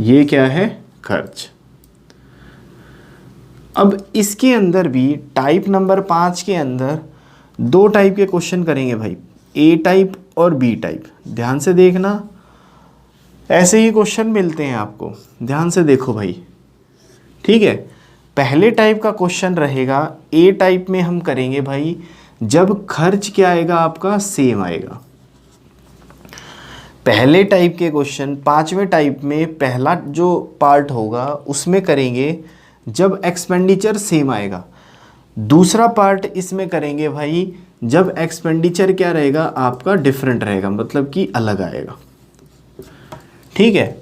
ये क्या है, खर्च। अब इसके अंदर भी टाइप नंबर 5 के अंदर 2 टाइप के क्वेश्चन करेंगे भाई, ए टाइप और बी टाइप। ध्यान से देखना, ऐसे ही क्वेश्चन मिलते हैं आपको, ध्यान से देखो भाई, ठीक है। पहले टाइप का क्वेश्चन रहेगा, ए टाइप में हम करेंगे भाई जब खर्च क्या आएगा आपका, सेम आएगा। पहले टाइप के क्वेश्चन 5वें टाइप में पहला जो पार्ट होगा उसमें करेंगे जब एक्सपेंडिचर सेम आएगा। दूसरा पार्ट इसमें करेंगे भाई जब एक्सपेंडिचर क्या रहेगा आपका, डिफरेंट रहेगा, मतलब कि अलग आएगा, ठीक है।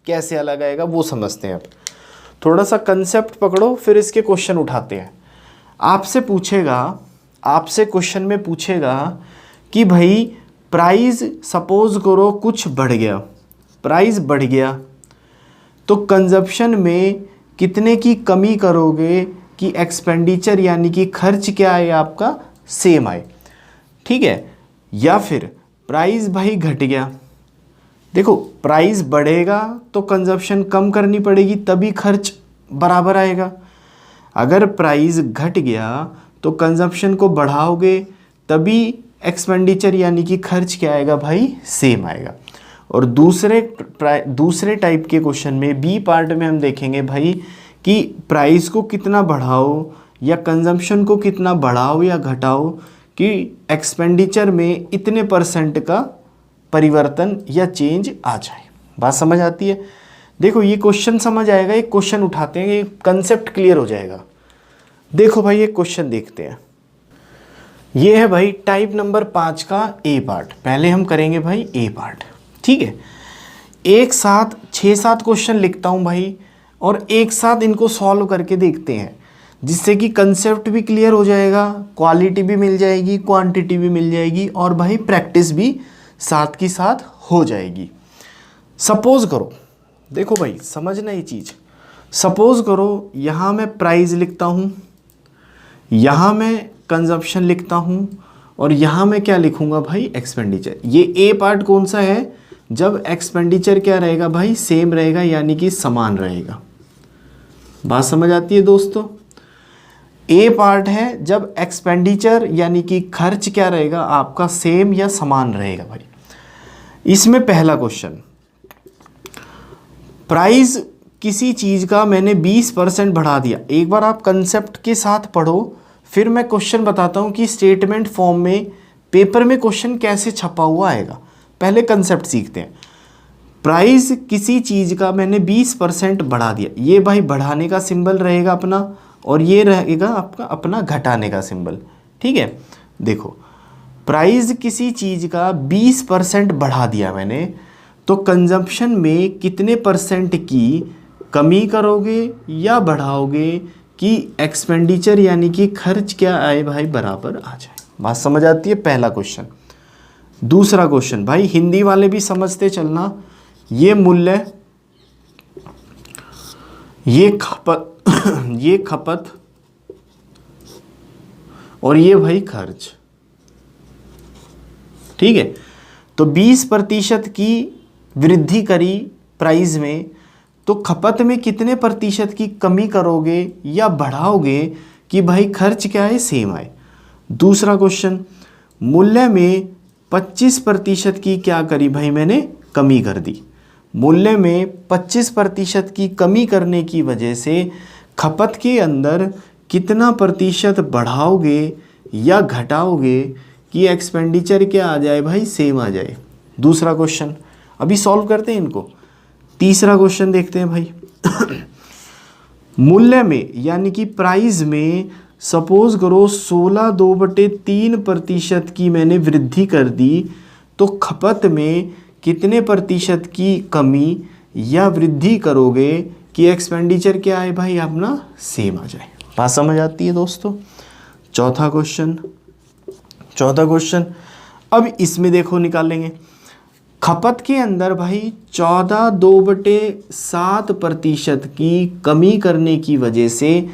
कैसे अलग आएगा वो समझते हैं। अब थोड़ा सा कंसेप्ट पकड़ो, फिर इसके क्वेश्चन उठाते हैं। आपसे क्वेश्चन में पूछेगा कि भाई प्राइस, सपोज करो कुछ बढ़ गया, प्राइस बढ़ गया, तो कंजप्शन में कितने की कमी करोगे कि एक्सपेंडिचर यानी कि खर्च क्या आए आपका, सेम आए, ठीक है। या फिर प्राइस भाई घट गया, देखो प्राइस बढ़ेगा तो कंजप्शन कम करनी पड़ेगी तभी खर्च बराबर आएगा। अगर प्राइस घट गया तो कंजप्शन को बढ़ाओगे तभी एक्सपेंडिचर यानी कि खर्च क्या आएगा भाई, सेम आएगा। और दूसरे टाइप के क्वेश्चन में बी पार्ट में हम देखेंगे भाई कि प्राइस को कितना बढ़ाओ या कंजम्पशन को कितना बढ़ाओ या घटाओ कि एक्सपेंडिचर में इतने % का परिवर्तन या चेंज आ जाए। बात समझ आती है। देखो ये क्वेश्चन समझ आएगा, एक क्वेश्चन उठाते हैं, ये कंसेप्ट क्लियर हो जाएगा। देखो भाई एक क्वेश्चन देखते हैं। ये है भाई टाइप नंबर 5 का ए पार्ट। पहले हम करेंगे भाई ए पार्ट, ठीक है। एक साथ 6-7 क्वेश्चन लिखता हूँ भाई, और एक साथ इनको सॉल्व करके देखते हैं, जिससे कि कंसेप्ट भी क्लियर हो जाएगा, क्वालिटी भी मिल जाएगी, क्वांटिटी भी मिल जाएगी, और भाई प्रैक्टिस भी साथ की साथ हो जाएगी। सपोज करो, देखो भाई समझना ये चीज़, सपोज करो यहाँ मैं प्राइस लिखता हूँ, यहाँ मैं कंजप्शन लिखता हूँ, और यहाँ मैं क्या लिखूँगा भाई, एक्सपेंडिचर। ये ए पार्ट कौन सा है, जब एक्सपेंडिचर क्या रहेगा भाई, सेम रहेगा, यानी कि समान रहेगा। बात समझ आती है दोस्तों। ए पार्ट है जब एक्सपेंडिचर यानी कि खर्च क्या रहेगा आपका, सेम या समान रहेगा भाई। इसमें पहला क्वेश्चन, प्राइस किसी चीज़ का मैंने 20% बढ़ा दिया। एक बार आप कंसेप्ट के साथ पढ़ो, फिर मैं क्वेश्चन बताता हूँ कि स्टेटमेंट फॉर्म में पेपर में क्वेश्चन कैसे छपा हुआ आएगा। पहले कंसेप्ट सीखते हैं। प्राइस किसी चीज़ का मैंने 20% बढ़ा दिया, ये भाई बढ़ाने का सिंबल रहेगा अपना, और ये रहेगा आपका अपना घटाने का सिंबल, ठीक है। देखो प्राइस किसी चीज़ का 20% बढ़ा दिया मैंने, तो कंजप्शन में कितने परसेंट की कमी करोगे या बढ़ाओगे कि एक्सपेंडिचर यानी कि खर्च क्या आए भाई, बराबर आ जाए। बात समझ आती है, पहला क्वेश्चन। दूसरा क्वेश्चन भाई हिंदी वाले भी समझते चलना, ये मूल्य, ये खपत और ये भाई खर्च, ठीक है। तो 20% की वृद्धि करी प्राइस में, तो खपत में कितने प्रतिशत की कमी करोगे या बढ़ाओगे कि भाई खर्च क्या है, सेम आए। दूसरा क्वेश्चन, मूल्य में 25% की क्या करी भाई, मैंने कमी कर दी। मूल्य में 25% की कमी करने की वजह से खपत के अंदर कितना प्रतिशत बढ़ाओगे या घटाओगे कि एक्सपेंडिचर क्या आ जाए भाई, सेम आ जाए। दूसरा क्वेश्चन, अभी सॉल्व करते हैं इनको। तीसरा क्वेश्चन देखते हैं भाई। मूल्य में यानी कि प्राइस में सपोज करो 16/3% की मैंने वृद्धि कर दी, तो खपत में कितने प्रतिशत की कमी या वृद्धि करोगे कि एक्सपेंडिचर क्या है भाई, अपना सेम आ जाए। बात समझ आती है दोस्तों। चौथा क्वेश्चन, अब इसमें देखो निकालेंगे। खपत के अंदर भाई 14/2/7% की कमी करने की वजह से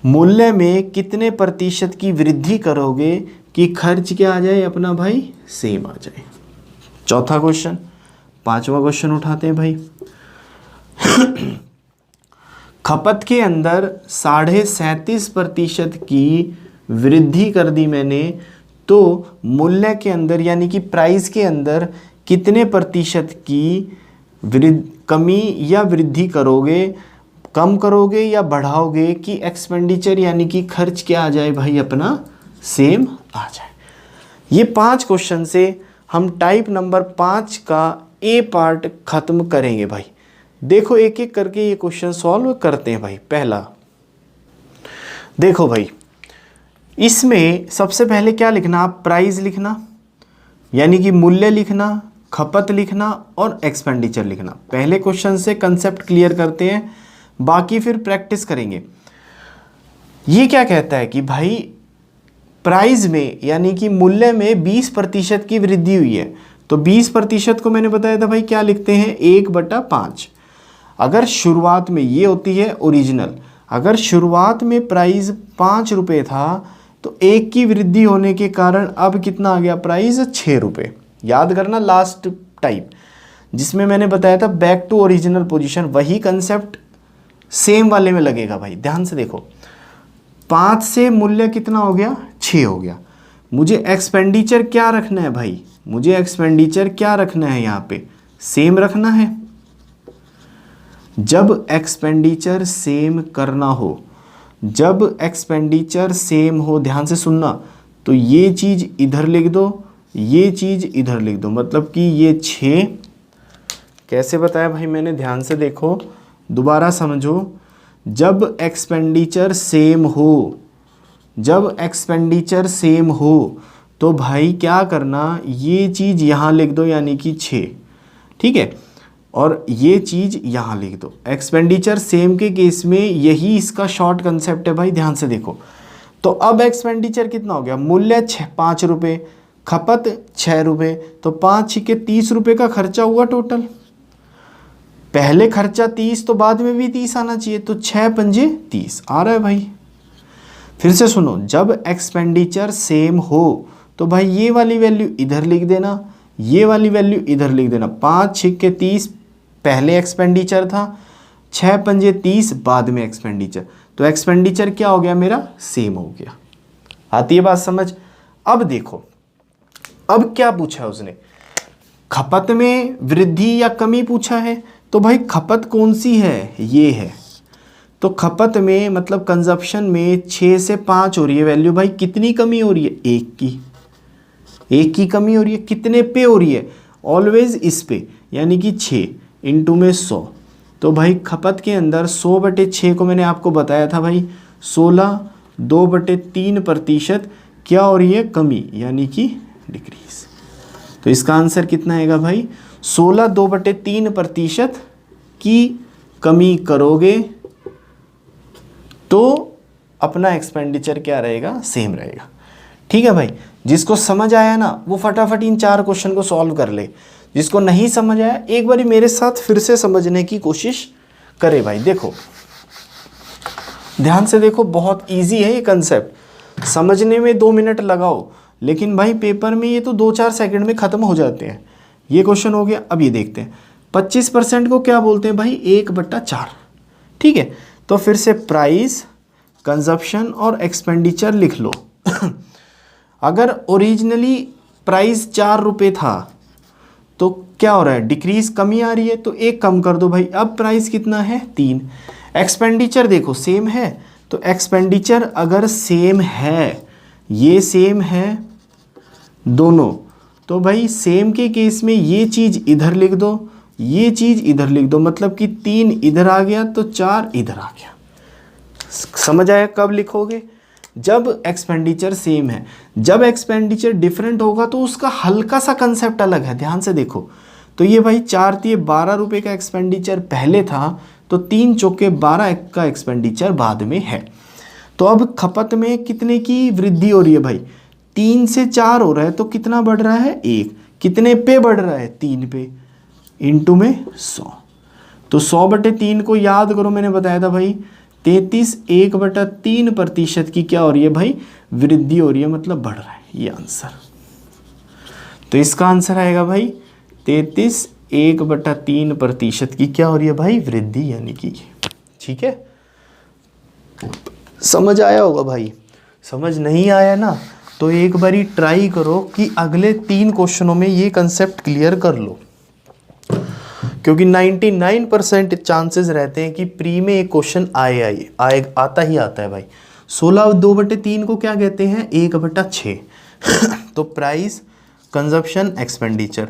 मूल्य में कितने प्रतिशत की वृद्धि करोगे कि खर्च क्या आ जाए, अपना भाई सेम आ जाए। चौथा क्वेश्चन। पांचवा क्वेश्चन उठाते हैं भाई। खपत के अंदर 37.5% की वृद्धि कर दी मैंने, तो मूल्य के अंदर यानी कि प्राइस के अंदर कितने प्रतिशत की कमी या वृद्धि करोगे, कम करोगे या बढ़ाओगे कि एक्सपेंडिचर यानी कि खर्च क्या आ जाए भाई, अपना सेम आ जाए। ये 5 क्वेश्चन से हम टाइप नंबर 5 का ए पार्ट खत्म करेंगे भाई। देखो एक एक करके ये क्वेश्चन सॉल्व करते हैं भाई। पहला देखो भाई, इसमें सबसे पहले क्या लिखना, आप प्राइस लिखना यानी कि मूल्य लिखना, खपत लिखना और एक्सपेंडिचर लिखना। पहले क्वेश्चन से कंसेप्ट क्लियर करते हैं, बाकी फिर प्रैक्टिस करेंगे। ये क्या कहता है कि भाई प्राइस में यानी कि मूल्य में 20% की वृद्धि हुई है, तो 20% को मैंने बताया था भाई क्या लिखते हैं, 1/5। अगर शुरुआत में ये होती है ओरिजिनल, अगर शुरुआत में प्राइस 5 रुपये था, तो 1 की वृद्धि होने के कारण अब कितना आ गया प्राइस, 6 रुपये। याद करना लास्ट टाइप जिसमें मैंने बताया था बैक टू ओरिजिनल पोजीशन, वही कंसेप्ट सेम वाले में लगेगा भाई। ध्यान से देखो, 5 से मूल्य कितना हो गया, 6 हो गया। मुझे एक्सपेंडिचर क्या रखना है भाई, मुझे एक्सपेंडिचर क्या रखना है, यहाँ पे सेम रखना है। जब एक्सपेंडिचर सेम करना हो, जब एक्सपेंडिचर सेम हो, ध्यान से सुनना, तो ये चीज़ इधर लिख दो, ये चीज़ इधर लिख दो। मतलब कि ये 6 कैसे बताया भाई मैंने, ध्यान से देखो, दोबारा समझो। जब एक्सपेंडिचर सेम हो, जब एक्सपेंडिचर सेम हो तो भाई क्या करना, ये चीज़ यहाँ लिख दो यानी कि 6, ठीक है, और ये चीज़ यहाँ लिख दो। एक्सपेंडिचर सेम के केस में यही इसका शॉर्ट कंसेप्ट है भाई, ध्यान से देखो। तो अब एक्सपेंडिचर कितना हो गया, मूल्य 5 रुपये, खपत 6 रुपये, तो 5 छिके 30 रुपये का खर्चा हुआ टोटल। पहले खर्चा 30 तो बाद में भी 30 आना चाहिए, तो 6 पंजे 30 आ रहा है भाई। फिर से सुनो, जब एक्सपेंडिचर सेम हो तो भाई ये वाली वैल्यू इधर लिख देना, ये वाली वैल्यू इधर लिख देना। 5 छिके 30 पहले एक्सपेंडिचर था, 6 पंजे 30 बाद में एक्सपेंडिचर, तो एक्सपेंडिचर क्या हो गया मेरा, सेम हो गया। आती है बात समझ। अब देखो, अब क्या पूछा उसने, खपत में वृद्धि या कमी पूछा है। तो भाई खपत कौन सी है, ये है। तो खपत में मतलब कंजप्शन में 6 से 5 हो रही है वैल्यू, भाई कितनी कमी हो रही है, 1 की कमी हो रही है। कितने पे हो रही है, ऑलवेज इस पे, यानी कि 6 इंटू में 100। तो भाई खपत के अंदर 100/6 को मैंने आपको बताया था भाई 16, 2/3% क्या हो रही है, कमी, यानी कि डिक्रीज। तो इसका आंसर कितना आएगा भाई, 16 2/3% की कमी करोगे तो अपना एक्सपेंडिचर क्या रहेगा, सेम रहेगा। ठीक है भाई, जिसको समझ आया ना वो फटाफट इन 4 क्वेश्चन को सॉल्व कर ले। जिसको नहीं समझ आया एक बारी मेरे साथ फिर से समझने की कोशिश करे भाई। देखो ध्यान से देखो, बहुत इजी है ये कंसेप्ट, समझने में 2 मिनट लगाओ, लेकिन भाई पेपर में ये तो 2-4 सेकंड में ख़त्म हो जाते हैं। ये क्वेश्चन हो गया। अब ये देखते हैं 25% को क्या बोलते हैं भाई, 1/4। ठीक है, तो फिर से प्राइस, कंजप्शन और एक्सपेंडिचर लिख लो। अगर ओरिजिनली प्राइस 4 रुपये था तो क्या हो रहा है, डिक्रीज, कमी आ रही है, तो 1 कम कर दो भाई। अब प्राइस कितना है, 3। एक्सपेंडिचर देखो सेम है, तो एक्सपेंडिचर अगर सेम है, ये सेम है दोनों, तो भाई सेम के केस में ये चीज़ इधर लिख दो, ये चीज़ इधर लिख दो, मतलब कि 3 इधर आ गया तो 4 इधर आ गया। समझ आया कब लिखोगे, जब एक्सपेंडिचर सेम है। जब एक्सपेंडिचर डिफरेंट होगा तो उसका हल्का सा कंसेप्ट अलग है, ध्यान से देखो। तो ये भाई 4 × 12 रुपये का एक्सपेंडिचर पहले था, तो 3 चौके 12 का एक्सपेंडिचर बाद में है। तो अब खपत में कितने की वृद्धि हो रही है भाई, 3 से 4 हो रहा है, तो कितना बढ़ रहा है, 1। कितने पे बढ़ रहा है, 3 पे, इंटू में 100। तो 100/3 को याद करो, मैंने बताया था भाई 33, 1/3% की क्या हो रही है भाई, वृद्धि हो रही है, मतलब बढ़ रहा है, ये आंसर। तो इसका आंसर आएगा भाई 33, 1/3% की क्या हो रही है भाई, वृद्धि, यानी कि ये। ठीक है, समझ आया होगा भाई। समझ नहीं आया ना तो एक बारी ट्राई करो कि अगले 3 क्वेश्चनों में ये कंसेप्ट क्लियर कर लो, क्योंकि 99% चांसेस रहते हैं कि प्री में एक क्वेश्चन आता ही आता है भाई। 16 2/3 को क्या कहते हैं, 1/6। तो प्राइस, कंजप्शन, एक्सपेंडिचर।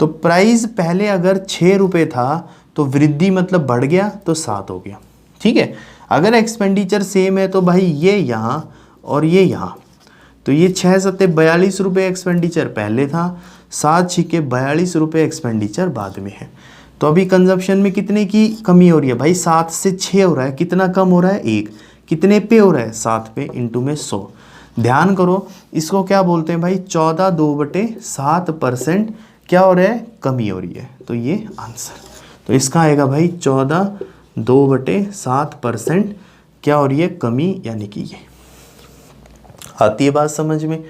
तो प्राइस पहले अगर 6 रुपये था तो वृद्धि मतलब बढ़ गया तो 7 हो गया। ठीक है, अगर एक्सपेंडिचर सेम है तो भाई ये यहाँ और ये यहाँ, तो ये 6 7 42 रुपये एक्सपेंडिचर पहले था, 7 6 42 रुपये एक्सपेंडिचर बाद में है। तो अभी कंजप्शन में कितने की कमी हो रही है भाई, 7 से 6 हो रहा है, कितना कम हो रहा है, 1। कितने पे हो रहा है, 7 पे, इंटू में 100। ध्यान करो, इसको क्या बोलते हैं भाई, 14 2/7% क्या हो रहा है, कमी हो रही है। तो ये आंसर, तो इसका आएगा भाई 14 2/7% क्या हो रही है, कमी, यानी कि ये। आती है बात समझ में।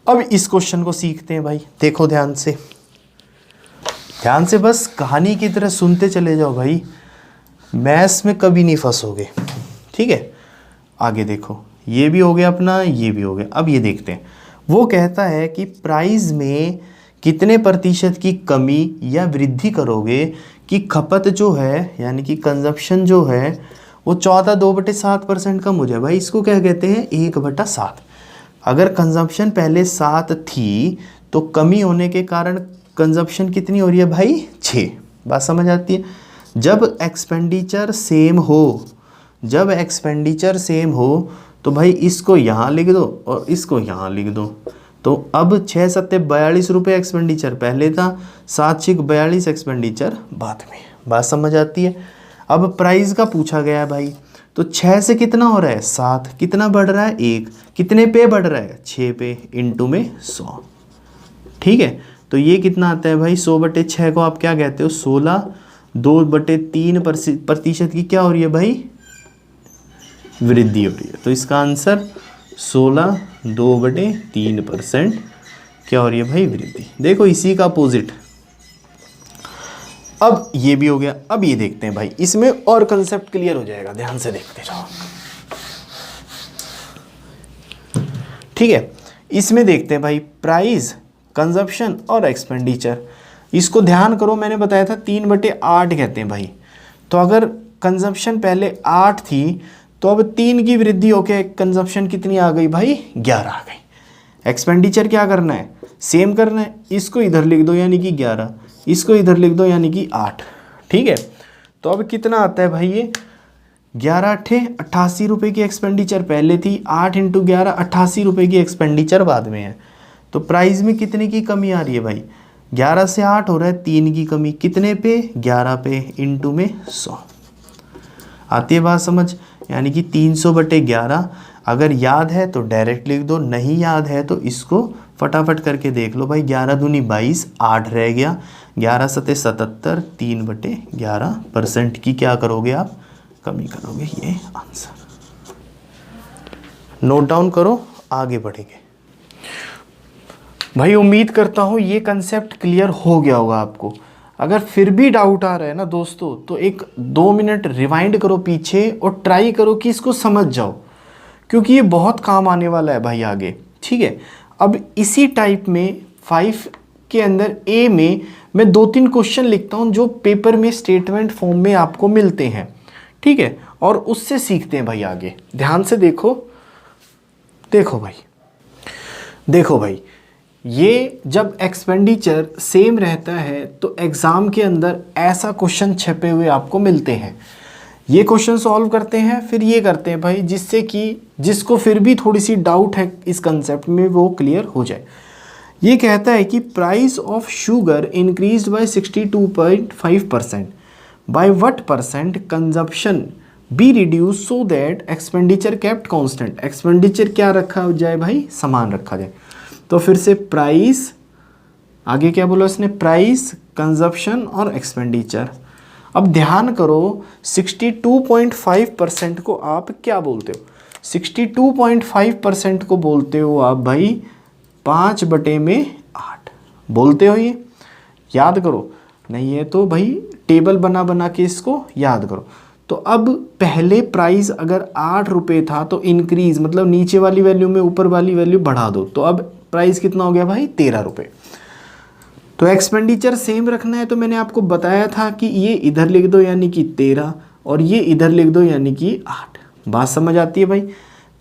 अब इस क्वेश्चन को सीखते हैं भाई। देखो ध्यान से, ध्यान से बस कहानी की तरह सुनते चले जाओ भाई, मैथ्स में कभी नहीं फंसोगे। ठीक है, आगे देखो, ये भी हो गया अपना, ये भी हो गया। अब ये देखते हैं, वो कहता है कि प्राइस में कितने प्रतिशत की कमी या वृद्धि करोगे कि खपत जो है, यानी कि कंजप्शन जो है, वो 14 2/7% कम हो जाए। भाई इसको क्या कहते हैं, 1/7। अगर कंजप्शन पहले 7 थी तो कमी होने के कारण कंजप्शन कितनी हो रही है भाई, 6। बात समझ आती है? जब एक्सपेंडिचर सेम हो तो भाई इसको यहाँ लिख दो और इसको यहाँ लिख दो। तो अब 6 सत्ते 42 रुपये एक्सपेंडिचर पहले था, 7 छिक 42 एक्सपेंडिचर बाद में। बात समझ आती है? अब प्राइस का पूछा गया है भाई, तो 6 से कितना हो रहा है 7, कितना बढ़ रहा है 1, कितने पे बढ़ रहा है 6 पे, इंटू में 100। ठीक है, तो ये कितना आता है भाई 100/6 को आप क्या कहते हो 16, 2/3% की क्या हो रही है भाई वृद्धि हो रही है। तो इसका आंसर 16 2/3% क्या हो रही है भाई वृद्धि। देखो इसी का अपोजिट। अब ये भी हो गया। अब ये देखते हैं भाई, इसमें और कंसेप्ट क्लियर हो जाएगा, ध्यान से देखते जाओ। ठीक है, इसमें देखते हैं भाई प्राइस, कंजप्शन और एक्सपेंडिचर। इसको ध्यान करो, मैंने बताया था 3/8 कहते हैं भाई। तो अगर कंजप्शन पहले 8 थी तो अब 3 की वृद्धि होके कंजप्शन कितनी आ गई भाई 11 आ गई। एक्सपेंडिचर क्या करना है सेम करना है, इसको इधर लिख दो यानी कि 11, इसको इधर लिख दो यानी कि 8। ठीक है, तो अब कितना आता है भाई ये 11 8 88 रुपये की एक्सपेंडिचर पहले थी, 8 × 11 88 रुपये की एक्सपेंडिचर बाद में है। तो प्राइस में कितने की कमी आ रही है भाई 11 से 8 हो रहा है 3 की कमी, कितने पे 11 पे, इंटू में 100। आती है बात समझ? यानी कि 300/11। अगर याद है तो डायरेक्ट लिख दो, नहीं याद है तो इसको फटाफट करके देख लो भाई। 11 दूनी 22, 8 रह गया, 11 सते 77, 3/11% की क्या करोगे आप कमी करोगे। ये आंसर नोट डाउन करो, आगे बढ़ेंगे। भाई उम्मीद करता हूँ ये कंसेप्ट क्लियर हो गया होगा आपको। अगर फिर भी डाउट आ रहा है ना दोस्तों, तो एक 2 मिनट रिवाइंड करो पीछे और ट्राई करो कि इसको समझ जाओ, क्योंकि ये बहुत काम आने वाला है भाई आगे। ठीक है, अब इसी टाइप में 5 के अंदर ए में मैं 2-3 क्वेश्चन लिखता हूँ जो पेपर में स्टेटमेंट फॉर्म में आपको मिलते हैं। ठीक है, और उससे सीखते हैं भाई आगे। ध्यान से देखो भाई, ये जब एक्सपेंडिचर सेम रहता है तो एग्ज़ाम के अंदर ऐसा क्वेश्चन छपे हुए आपको मिलते हैं। ये क्वेश्चन सॉल्व करते हैं, फिर ये करते हैं भाई, जिससे कि जिसको फिर भी थोड़ी सी डाउट है इस कंसेप्ट में वो क्लियर हो जाए। ये कहता है कि price of sugar increased by 62.5%, by what percent consumption be reduce so that expenditure kept constant. Expenditure क्या रखा जाए भाई समान रखा जाए। तो फिर से प्राइस, आगे क्या बोला उसने, प्राइस, कंजप्शन और एक्सपेंडिचर। अब ध्यान करो 62.5% को आप क्या बोलते हो 62.5% को बोलते हो आप भाई 5/8 बोलते हो। ये याद करो, नहीं है तो भाई टेबल बना बना के इसको याद करो। तो अब पहले प्राइस अगर 8 रुपये था तो इंक्रीज मतलब नीचे वाली वैल्यू में ऊपर वाली वैल्यू बढ़ा दो, तो अब प्राइस कितना हो गया भाई 13 रुपये। तो एक्सपेंडिचर सेम रखना है, तो मैंने आपको बताया था कि ये इधर लिख दो यानी कि 13 और ये इधर लिख दो यानी कि 8। बात समझ आती है भाई?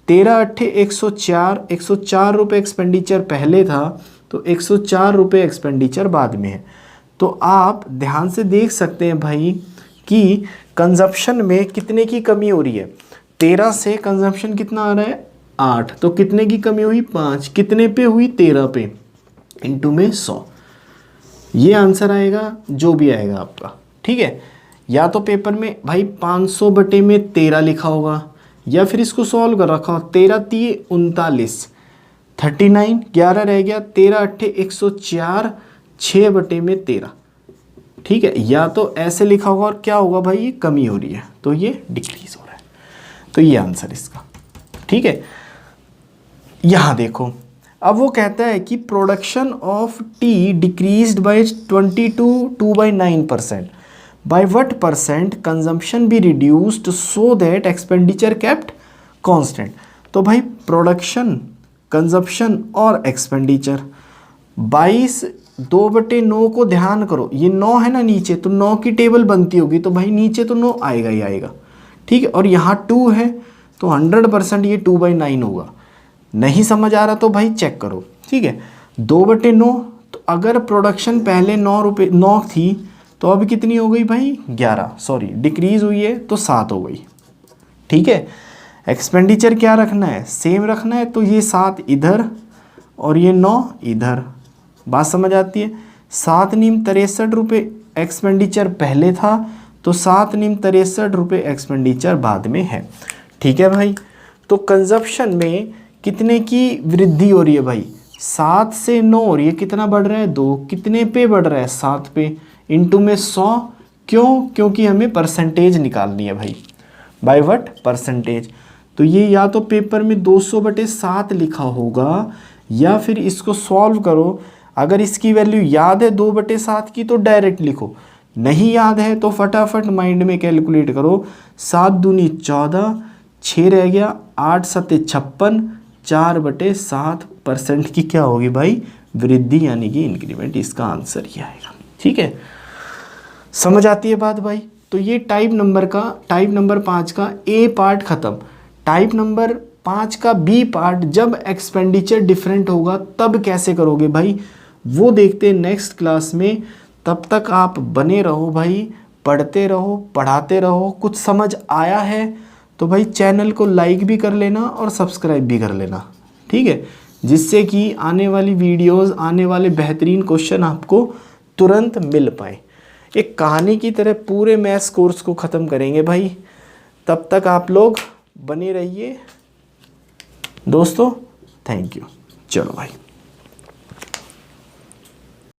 13 8 104 रुपये एक्सपेंडिचर पहले था, तो 104 रुपये एक्सपेंडिचर बाद में है। तो आप ध्यान से देख सकते हैं भाई कि कंजप्शन में कितने की कमी हो रही है। 13 से कंजप्शन कितना आ रहा है 8, तो कितने की कमी हुई 5, कितने पे हुई 13 पे, इंटू में 100। ये आंसर आएगा जो भी आएगा आपका। ठीक है, या तो पेपर में भाई 500/13 लिखा होगा, या फिर इसको सॉल्व कर रखा हो 13 3 39 39, 11 रह गया, 13 8 104 6/13। ठीक है, या तो ऐसे लिखा होगा और क्या होगा भाई ये कमी हो रही है, तो ये डिक्रीज हो रहा है। तो ये आंसर इसका। ठीक है, यहाँ देखो, अब वो कहता है कि production of T decreased bye 22.9%, by what percent consumption be reduced so that expenditure kept constant. तो भाई प्रोडक्शन, कंजप्शन और एक्सपेंडिचर 22 2/9 को ध्यान करो, ये 9 है ना नीचे, तो 9 की टेबल बनती होगी, तो भाई नीचे तो 9 आएगा ही आएगा। ठीक है, और यहाँ 2 है तो 100% ये 2/9 होगा। नहीं समझ आ रहा तो भाई चेक करो। ठीक है, 2/9, तो अगर प्रोडक्शन पहले 9 थी तो अब कितनी हो गई भाई 11, सॉरी डिक्रीज हुई है तो 7 हो गई। ठीक है, एक्सपेंडिचर क्या रखना है, सेम रखना है, तो ये 7 इधर और ये 9 इधर। बात समझ आती है। 7 नीम 63 रुपये एक्सपेंडिचर पहले था, तो 7 नीम 63 रुपये एक्सपेंडिचर बाद में है। ठीक है भाई, तो कंजप्शन में कितने की वृद्धि हो रही है भाई, 7 से 9 और ये कितना बढ़ रहा है 2, कितने पे बढ़ रहा है 7 पे, इनटू में 100। क्यों, क्योंकि हमें परसेंटेज निकालनी है भाई, बाय व्हाट, परसेंटेज। तो ये या तो पेपर में 200/7 लिखा होगा, या फिर इसको सॉल्व करो। अगर इसकी वैल्यू याद है 2/7 की तो डायरेक्ट लिखो, नहीं याद है तो फटाफट माइंड में कैलकुलेट करो। 7 दूनी 14, 6 रह गया, 8 सत्ते 56, 4/7% की क्या होगी भाई, वृद्धि यानी कि इंक्रीमेंट। इसका आंसर ये आएगा। ठीक है, समझ आती है बात भाई। तो ये टाइप नंबर 5 का ए पार्ट खत्म। टाइप नंबर 5 का बी पार्ट, जब एक्सपेंडिचर डिफरेंट होगा तब कैसे करोगे भाई, वो देखते हैं नेक्स्ट क्लास में। तब तक आप बने रहो भाई, पढ़ते रहो, पढ़ाते रहो। कुछ समझ आया है तो भाई चैनल को लाइक भी कर लेना और सब्सक्राइब भी कर लेना। ठीक है, जिससे कि आने वाली वीडियोस, आने वाले बेहतरीन क्वेश्चन आपको तुरंत मिल पाए। एक कहानी की तरह पूरे मैथ्स कोर्स को ख़त्म करेंगे भाई। तब तक आप लोग बने रहिए दोस्तों। Thank you. चलो भाई।